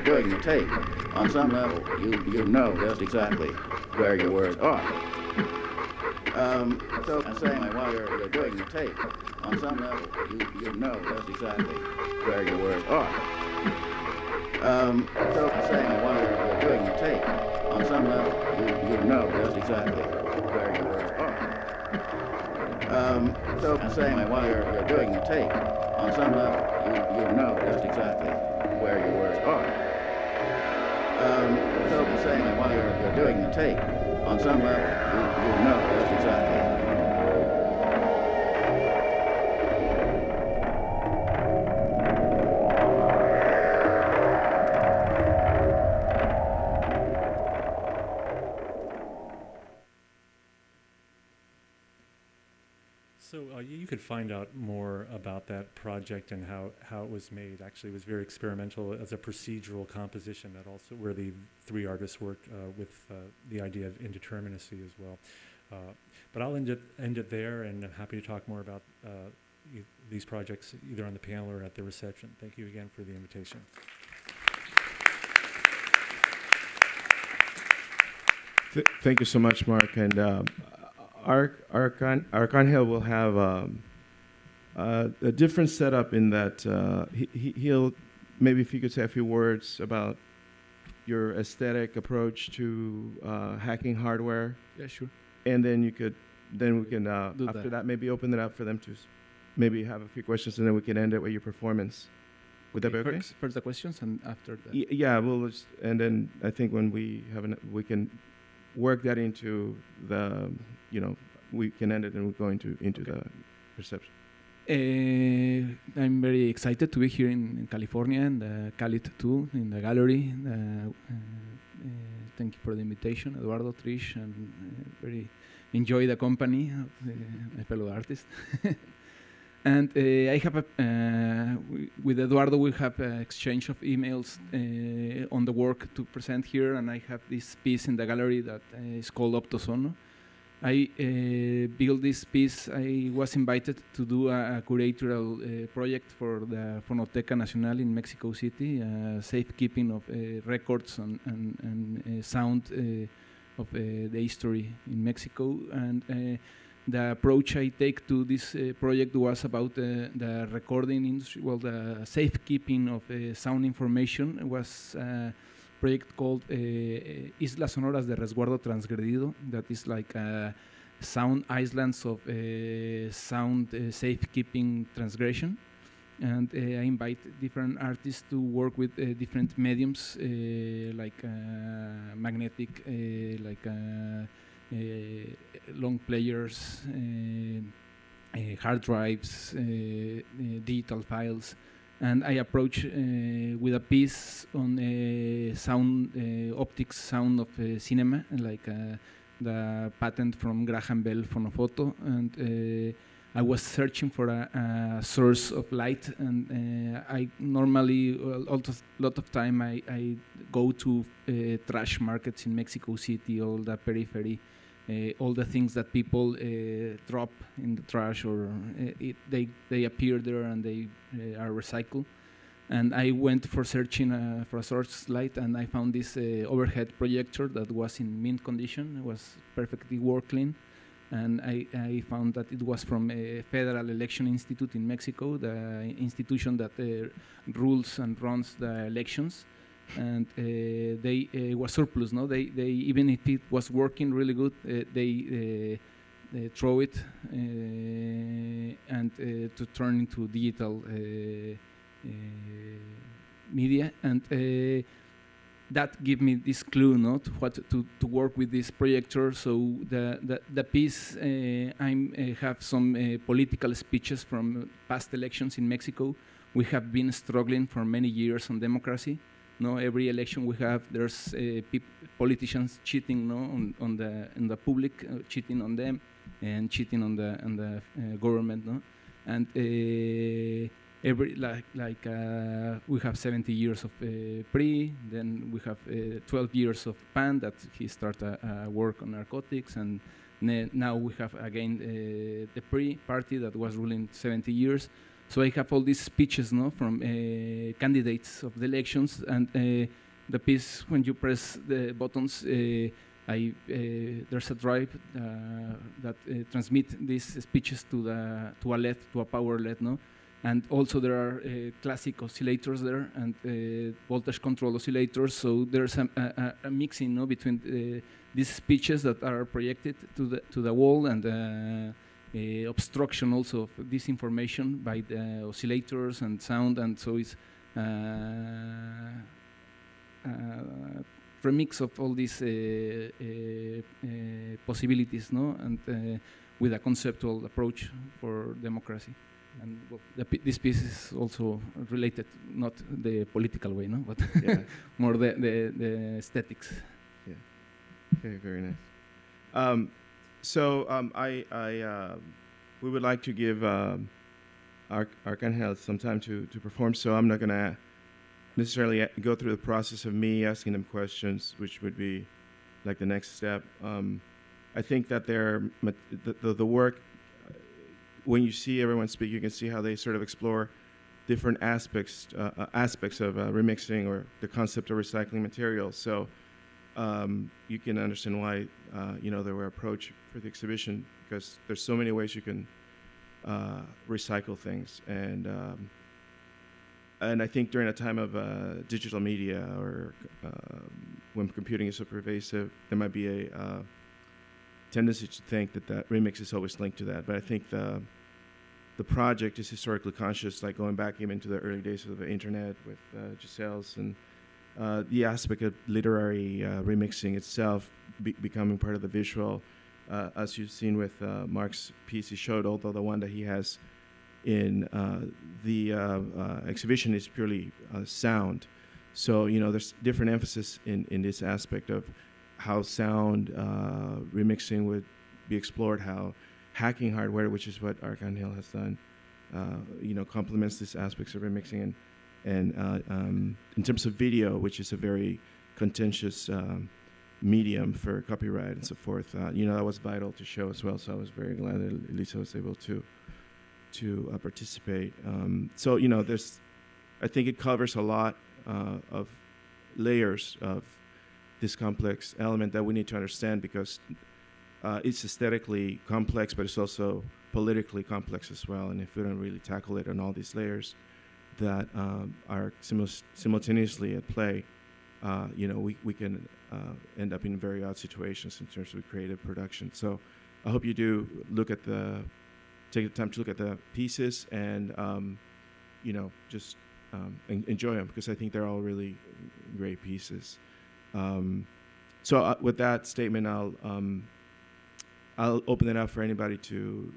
you're doing the tape, on some level, you know just exactly where your words are. So I'm saying while you're doing the tape, on some level, you know just exactly where your words are. So I'm saying while you're doing the tape, on some level, you know just exactly where your words are. So I'm saying while you're doing the tape, on some level, you know just exactly where your words are. So I'm saying while you're doing the tape, on some level, you know just exactly. So you could find out more about that project and how it was made. Actually, it was very experimental as a procedural composition that also where the three artists worked with the idea of indeterminacy as well. But I'll end it there, and I'm happy to talk more about these projects either on the panel or at the reception. Thank you again for the invitation. Thank you so much, Mark. And Arcángel will have a different setup in that he'll maybe if you could say a few words about your aesthetic approach to hacking hardware. Yeah, sure. And then we can after that maybe open it up for them to maybe have a few questions, and then we can end it with your performance. Would that be okay? First the questions, and after that. Yeah, we'll just, and then I think when we have we can work that into the, we can end it and we're going into the reception. I'm very excited to be here in California and Khalid too, in the gallery. Thank you for the invitation, Eduardo, Trish, and very enjoy the company of my fellow artists. And I have with Eduardo, we have an exchange of emails on the work to present here, and I have this piece in the gallery that is called Optosono. I built this piece. I was invited to do a curatorial project for the Fonoteca Nacional in Mexico City, safekeeping of records and sound of the history in Mexico. And the approach I take to this project was about the recording industry, well, the safekeeping of sound information. It was a project called Islas Sonoras de Resguardo Transgredido, that is like sound islands of sound safekeeping transgression. And I invite different artists to work with different mediums, like magnetic, like long players, hard drives, digital files, and I approach with a piece on sound, optics sound of cinema, like the patent from Graham Bell Phonofoto, and I was searching for a source of light, and I normally, a lot of time, I go to trash markets in Mexico City, all the periphery, all the things that people drop in the trash, or they appear there and they are recycled. And I went for searching for a source light, and I found this overhead projector that was in mint condition. It was perfectly working. And I found that it was from a Federal Election Institute in Mexico, the institution that rules and runs the elections. And they was surplus, no? They even if it was working really good, they throw it and to turn into digital media, and that gave me this clue, no, to what to work with this projector. So the piece, I have some political speeches from past elections in Mexico. We have been struggling for many years on democracy. No, every election we have, there's politicians cheating, no, on the public, cheating on them, and cheating on the government, no, and every we have 70 years of PRI, then we have 12 years of PAN that he started work on narcotics, and now we have again the PRI party that was ruling 70 years. So I have all these speeches, no, from candidates of the elections, and the piece, when you press the buttons, there's a drive that transmit these speeches to a LED, to a power LED, no? And also there are classic oscillators there and voltage control oscillators. So there's a mixing, no, between these speeches that are projected to the wall and obstruction also of this information by the oscillators and sound, and so it's remix of all these possibilities, no, and with a conceptual approach for democracy. And well, this piece is also related, not the political way, no, but yeah. More the aesthetics. Yeah. Okay, very nice. We would like to give Arcángel some time to perform, so I'm not going to necessarily go through the process of me asking them questions, which would be like the next step. I think that the work, when you see everyone speak, you can see how they sort of explore different aspects of remixing or the concept of recycling materials. So you can understand why they were approached for the exhibition, because there's so many ways you can recycle things, and I think during a time of digital media or when computing is so pervasive, there might be a tendency to think that remix is always linked to that. But I think the project is historically conscious, like going back even to the early days of the internet with Giselle's, and the aspect of literary remixing itself becoming part of the visual, as you've seen with Mark's piece he showed, although the one that he has in the exhibition is purely sound. So, there's different emphasis in this aspect of how sound remixing would be explored, how hacking hardware, which is what Arcángel has done, complements these aspects of remixing. And in terms of video, which is a very contentious medium for copyright and so forth, that was vital to show as well. So I was very glad that Elisa was able to participate. So, I think it covers a lot of layers of this complex element that we need to understand, because it's aesthetically complex, but it's also politically complex as well. And if we don't really tackle it on all these layers that are simultaneously at play, we can end up in very odd situations in terms of creative production. So I hope you do take the time to look at the pieces and, just enjoy them, because I think they're all really great pieces. So with that statement, I'll open it up for anybody to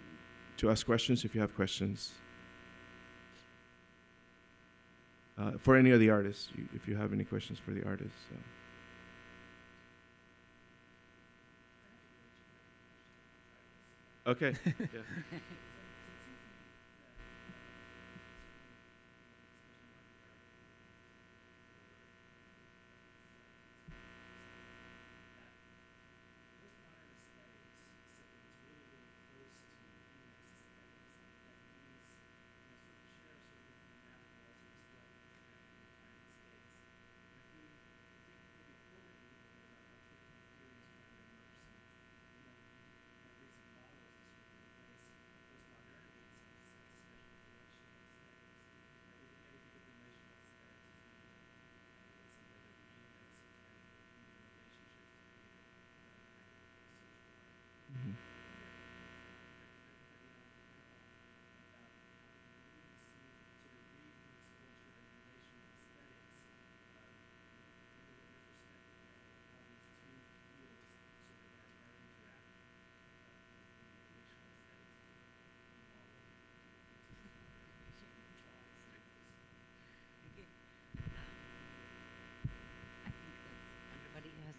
ask questions if you have questions. For any of the artists, if you have any questions for the artists. Okay. Yeah.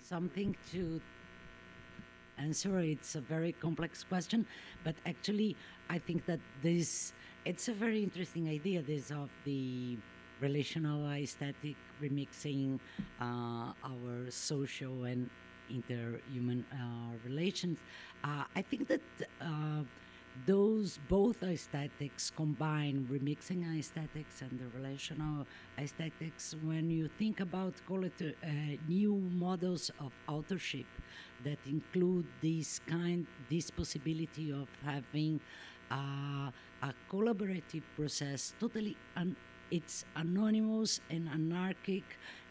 Something to answer. It's a very complex question, but actually I think that it's a very interesting idea, this of the relational aesthetic remixing our social and interhuman relations. I think that those both aesthetics combine, remixing aesthetics and the relational aesthetics. When you think about, call it new models of authorship that include this possibility of having a collaborative process, totally it's anonymous and anarchic,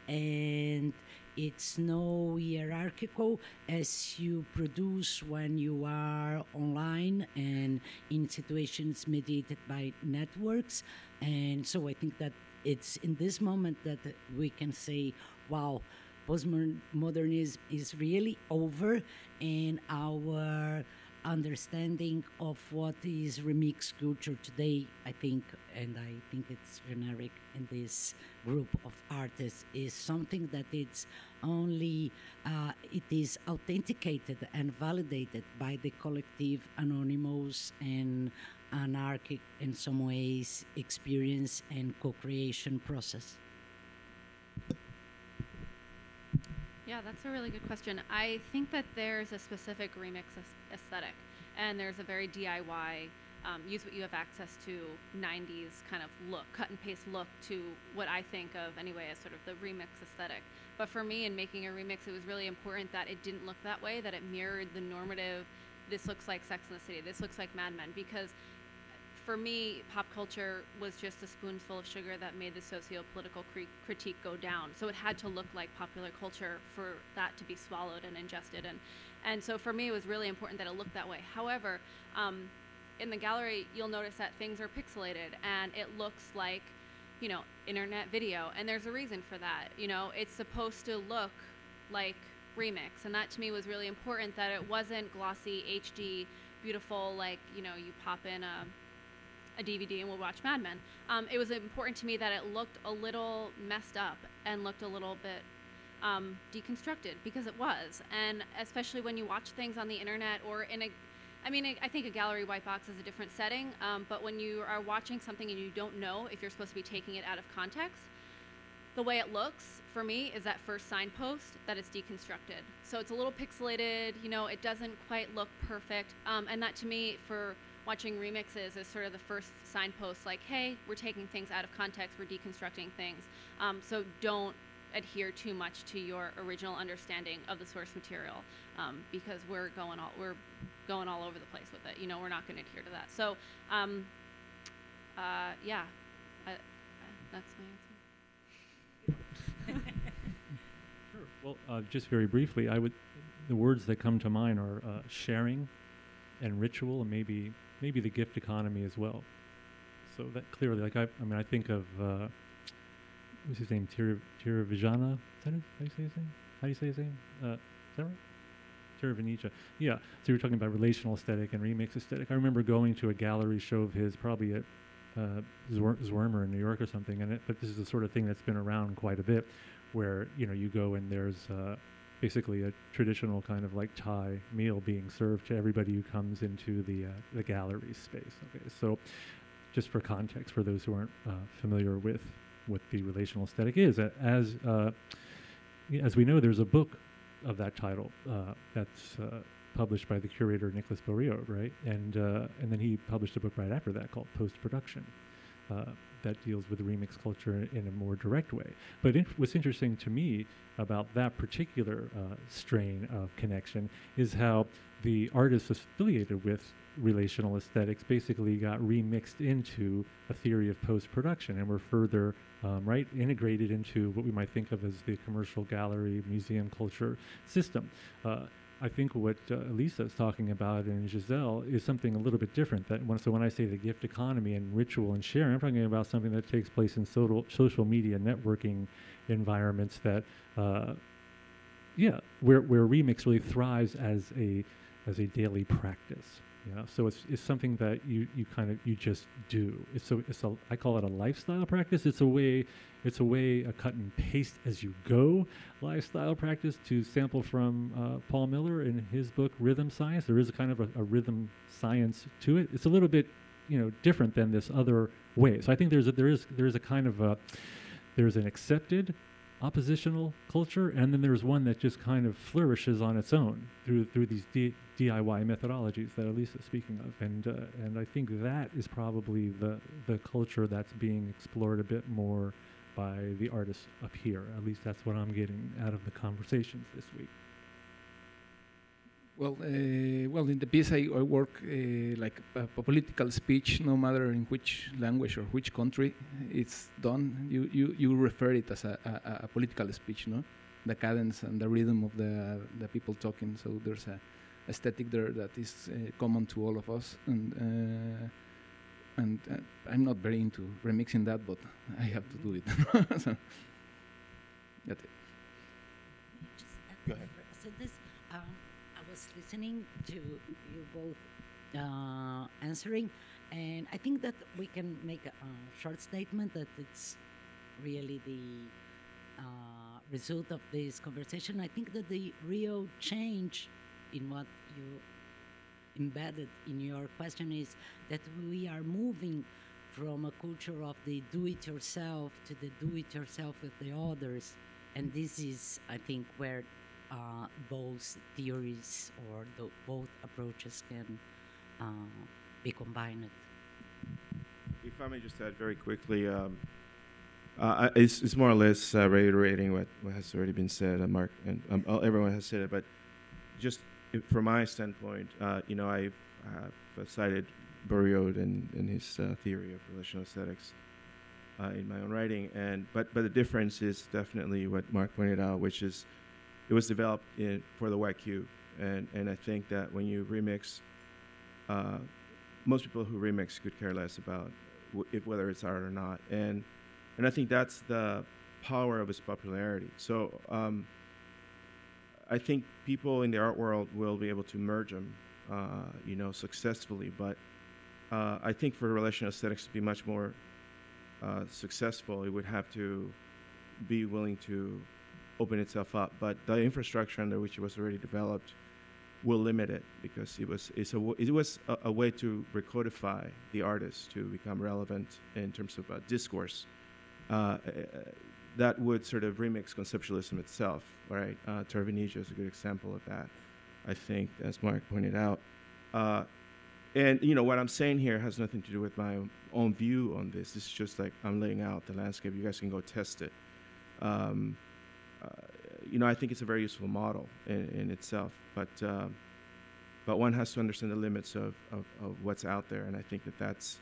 and it's no hierarchical as you produce when you are online and in situations mediated by networks. And so I think that it's in this moment that we can say, wow, postmodernism is really over, and our understanding of what is remix culture today, I think, and I think it's generic in this group of artists, is something that it's only, it is authenticated and validated by the collective, anonymous, and anarchic, in some ways, experience and co-creation process. Yeah, that's a really good question. I think that there's a specific remix aesthetic, and there's a very DIY, use what you have access to 90s kind of look, cut and paste look to what I think of anyway as sort of the remix aesthetic. But for me, in making a remix, it was really important that it didn't look that way, that it mirrored the normative, this looks like Sex and the City, this looks like Mad Men, because for me, pop culture was just a spoonful of sugar that made the socio-political critique go down. So it had to look like popular culture for that to be swallowed and ingested. And so for me, it was really important that it looked that way. However, in the gallery, you'll notice that things are pixelated, and it looks like, you know, internet video. And there's a reason for that. You know, it's supposed to look like remix. And that to me was really important, that it wasn't glossy, HD, beautiful, like, you know, you pop in a DVD and we'll watch Mad Men. It was important to me that it looked a little messed up and looked a little bit deconstructed, because it was. And especially when you watch things on the internet or in a, I mean, I think a gallery white box is a different setting, but when you are watching something and you don't know if you're supposed to be taking it out of context, the way it looks for me is that first signpost that it's deconstructed. So it's a little pixelated, you know, it doesn't quite look perfect. And that to me, for watching remixes, is sort of the first signpost, like, hey, we're taking things out of context, we're deconstructing things. So don't adhere too much to your original understanding of the source material, because we're going all over the place with it. You know, we're not going to adhere to that. So, yeah, that's my answer. Sure. Well, just very briefly, the words that come to mind are sharing and ritual, and maybe the gift economy as well. So that clearly, like I mean, I think of what's his name, Tiravijana. Is that it? How do you say his name? How do you say his name? Is that right? Tiravijana. Yeah. So you were talking about relational aesthetic and remix aesthetic. I remember going to a gallery show of his, probably at Zwermer in New York or something. But this is the sort of thing that's been around quite a bit, where you go and there's basically a traditional kind of like Thai meal being served to everybody who comes into the gallery space. Okay, so just for context, for those who aren't familiar with what the relational aesthetic is, as we know, there's a book of that title that's published by the curator Nicholas Borio, right? And then he published a book right after that called Post-Production. That deals with remix culture in a more direct way. But what's interesting to me about that particular strain of connection is how the artists affiliated with relational aesthetics basically got remixed into a theory of post-production and were further integrated into what we might think of as the commercial gallery museum culture system. I think what Elisa is talking about and Giselle is something a little bit different. So when I say the gift economy and ritual and sharing, I'm talking about something that takes place in social media networking environments that, where remix really thrives as a daily practice. So it's something that you just do. I call it a lifestyle practice. It's a way, a cut and paste as you go lifestyle practice, to sample from Paul Miller in his book Rhythm Science. There is a kind of a rhythm science to it. It's a little bit different than this other way. So I think there is a kind of there's an accepted oppositional culture, and then there's one that just kind of flourishes on its own through these DIY methodologies that Elisa's speaking of, and I think that is probably the culture that's being explored a bit more by the artists up here. At least that's what I'm getting out of the conversations this week. Well, in the piece I work like a political speech, no matter in which language or which country it's done. You refer it as a political speech, no? The cadence and the rhythm of the people talking. So there's a aesthetic there that is common to all of us, and I'm not very into remixing that, but I have to do it. So that's it. Go ahead. So this, I was listening to you both answering, and I think that we can make a short statement that it's really the result of this conversation. I think that the real change in what you embedded in your question is that we are moving from a culture of the do-it-yourself to the do-it-yourself with the others, and this is, I think, where both theories or both approaches can be combined. If I may just add very quickly, it's more or less reiterating what has already been said, Mark, and everyone has said it, but just from my standpoint, I've cited Bourriaud and his theory of relational aesthetics in my own writing, but the difference is definitely what Mark pointed out, which is it was developed for the white cube, and I think that when you remix, most people who remix could care less about whether it's art or not, and I think that's the power of its popularity. So I think people in the art world will be able to merge them, successfully, but I think for relational aesthetics to be much more successful, it would have to be willing to open itself up, but the infrastructure under which it was already developed will limit it, because it was a way to recodify the artist to become relevant in terms of discourse. That would sort of remix conceptualism itself, right? Tervinigio is a good example of that, I think, as Mark pointed out. And what I'm saying here has nothing to do with my own view on this. This is just like I'm laying out the landscape. You guys can go test it. I think it's a very useful model in itself, but one has to understand the limits of what's out there, and I think that's,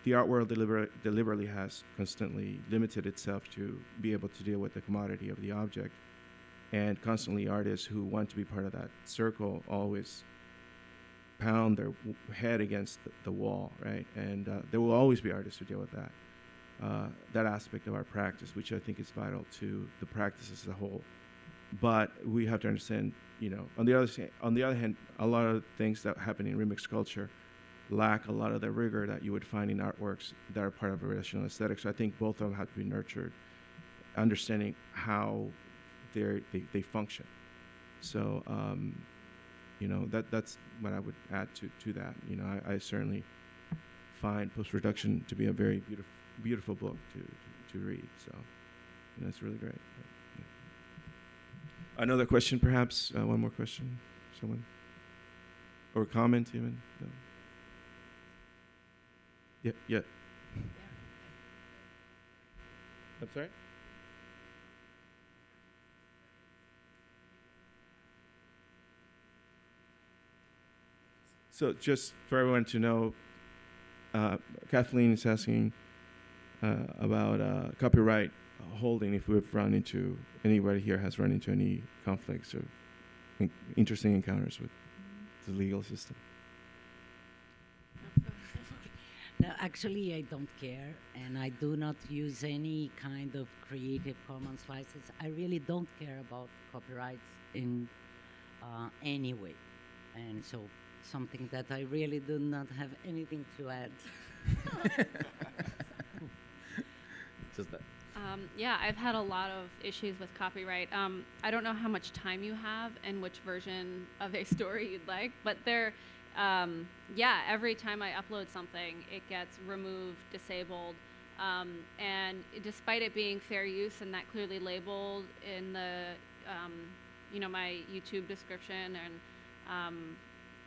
the art world deliberately has constantly limited itself to be able to deal with the commodity of the object, and constantly artists who want to be part of that circle always pound their head against the wall, right? And there will always be artists who deal with that. That aspect of our practice, which I think is vital to the practice as a whole. But we have to understand, on the other hand, a lot of things that happen in remix culture lack a lot of the rigor that you would find in artworks that are part of a relational aesthetic. So I think both of them have to be nurtured, understanding how they function. So, that's what I would add to that. I certainly find post-production to be a very beautiful book to read. So, it's really great. Yeah. Another question, perhaps? One more question? Someone? Or comment, even? No. Yeah. I'm sorry? So just for everyone to know, Kathleen is asking about copyright holding, if anybody here has run into any conflicts or interesting encounters with the legal system. No, actually, I don't care, and I do not use any kind of Creative Commons license. I really don't care about copyrights in any way, and so something that I really do not have anything to add. Just that. Yeah, I've had a lot of issues with copyright. I don't know how much time you have and which version of a story you'd like, but every time I upload something, it gets removed, disabled, And despite it being fair use and that clearly labeled in the, my YouTube description,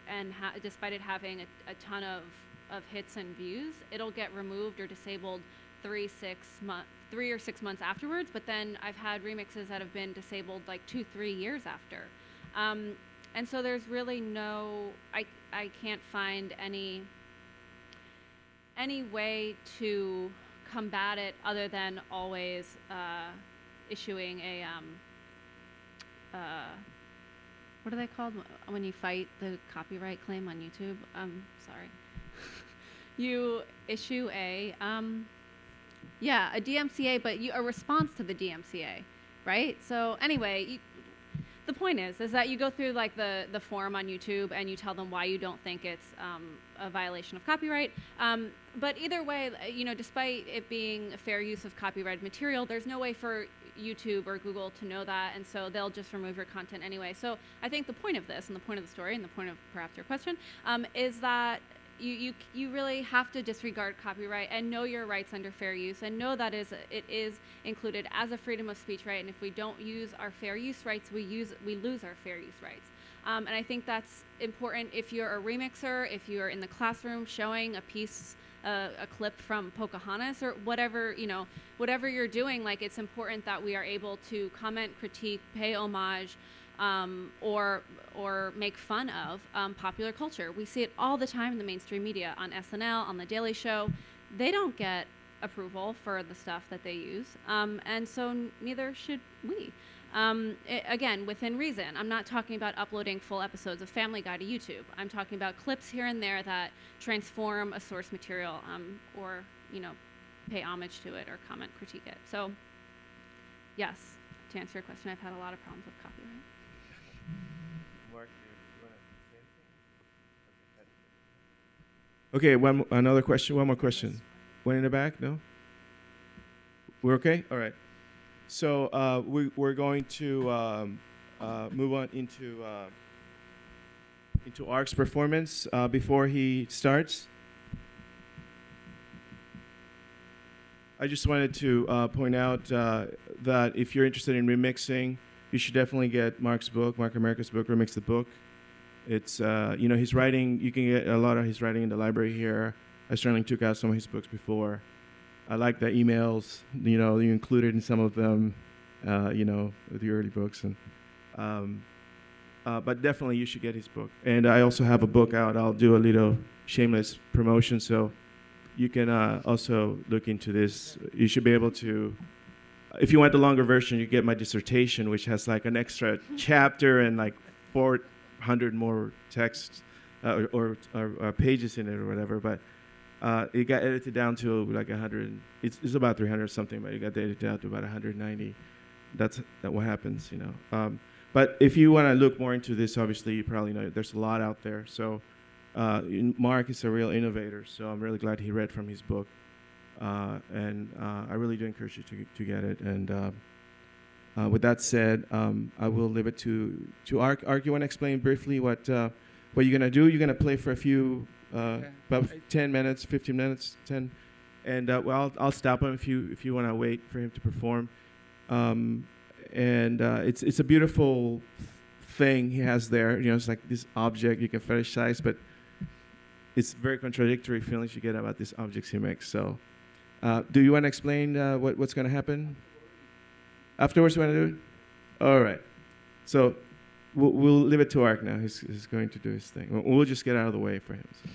and despite it having a ton of hits and views, it'll get removed or disabled 3 or 6 months afterwards. But then I've had remixes that have been disabled like 2-3 years after. And so there's really I can't find any way to combat it other than always issuing a what are they called when you fight the copyright claim on YouTube? Sorry. You issue a DMCA, but a response to the DMCA, right? So anyway, the point is that you go through like the forum on YouTube and you tell them why you don't think it's a violation of copyright. But either way, despite it being a fair use of copyrighted material, there's no way for YouTube or Google to know that, and so they'll just remove your content anyway. So I think the point of this, and the point of the story, and the point of perhaps your question, is that you really have to disregard copyright and know your rights under fair use, and know that it is included as a freedom of speech right. And if we don't use our fair use rights, we lose our fair use rights. And I think that's important if you're a remixer, if you're in the classroom showing a piece, a clip from Pocahontas, or whatever you're doing. Like, it's important that we are able to comment, critique, pay homage, or make fun of popular culture. We see it all the time in the mainstream media, on SNL, on The Daily Show. They don't get approval for the stuff that they use, and so neither should we. Again, within reason. I'm not talking about uploading full episodes of Family Guy to YouTube. I'm talking about clips here and there that transform a source material, or pay homage to it or comment, critique it. So yes, to answer your question, I've had a lot of problems with copyright. Mark, you want to say anything? Okay, another question. One more question. One in the back? No? We're okay? All right. So we're going to move on into Ark's performance. Before he starts, I just wanted to point out that if you're interested in remixing, you should definitely get Mark's book, Mark Amerika's book, Remix the Book. It's his writing. You can get a lot of his writing in the library here. I certainly took out some of his books before. I like the emails, you included in some of them, the early books. And but definitely you should get his book. And I also have a book out. I'll do a little shameless promotion. So you can also look into this. You should be able to, if you want the longer version, you get my dissertation, which has like an extra chapter and like 400 more text or pages in it or whatever. But it got edited down to like 100. It's about 300 something, but it got edited down to about 190. That's what happens, But if you want to look more into this, obviously you probably know there's a lot out there. So Mark is a real innovator. So I'm really glad he read from his book, and I really do encourage you to get it. And with that said, I will leave it to Ark. Ark, you want to explain briefly what you're gonna do? You're gonna play for a few. About 10 minutes, 15 minutes, 10, and I'll stop him if you want to wait for him to perform. It's a beautiful thing he has there. It's like this object you can fetishize, but it's very contradictory feelings you get about these objects he makes. So, do you want to explain what's going to happen? Afterwards, you want to do it? All right. So. We'll leave it to Ark now. He's going to do his thing. We'll just get out of the way for him. So.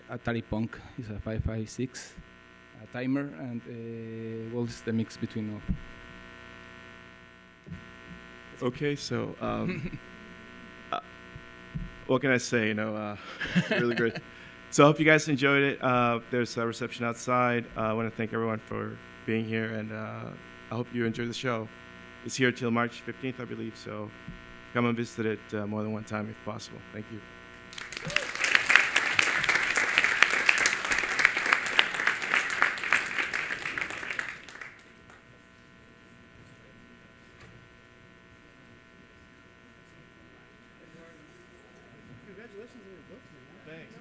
Atari Punk. It's a 556 timer, and well, it's the mix between all. Okay, so what can I say? Really great. So I hope you guys enjoyed it. There's a reception outside. I want to thank everyone for being here, and I hope you enjoy the show. It's here till March 15th, I believe, so come and visit it more than one time if possible. Thank you. Congratulations on your book, man. Thanks.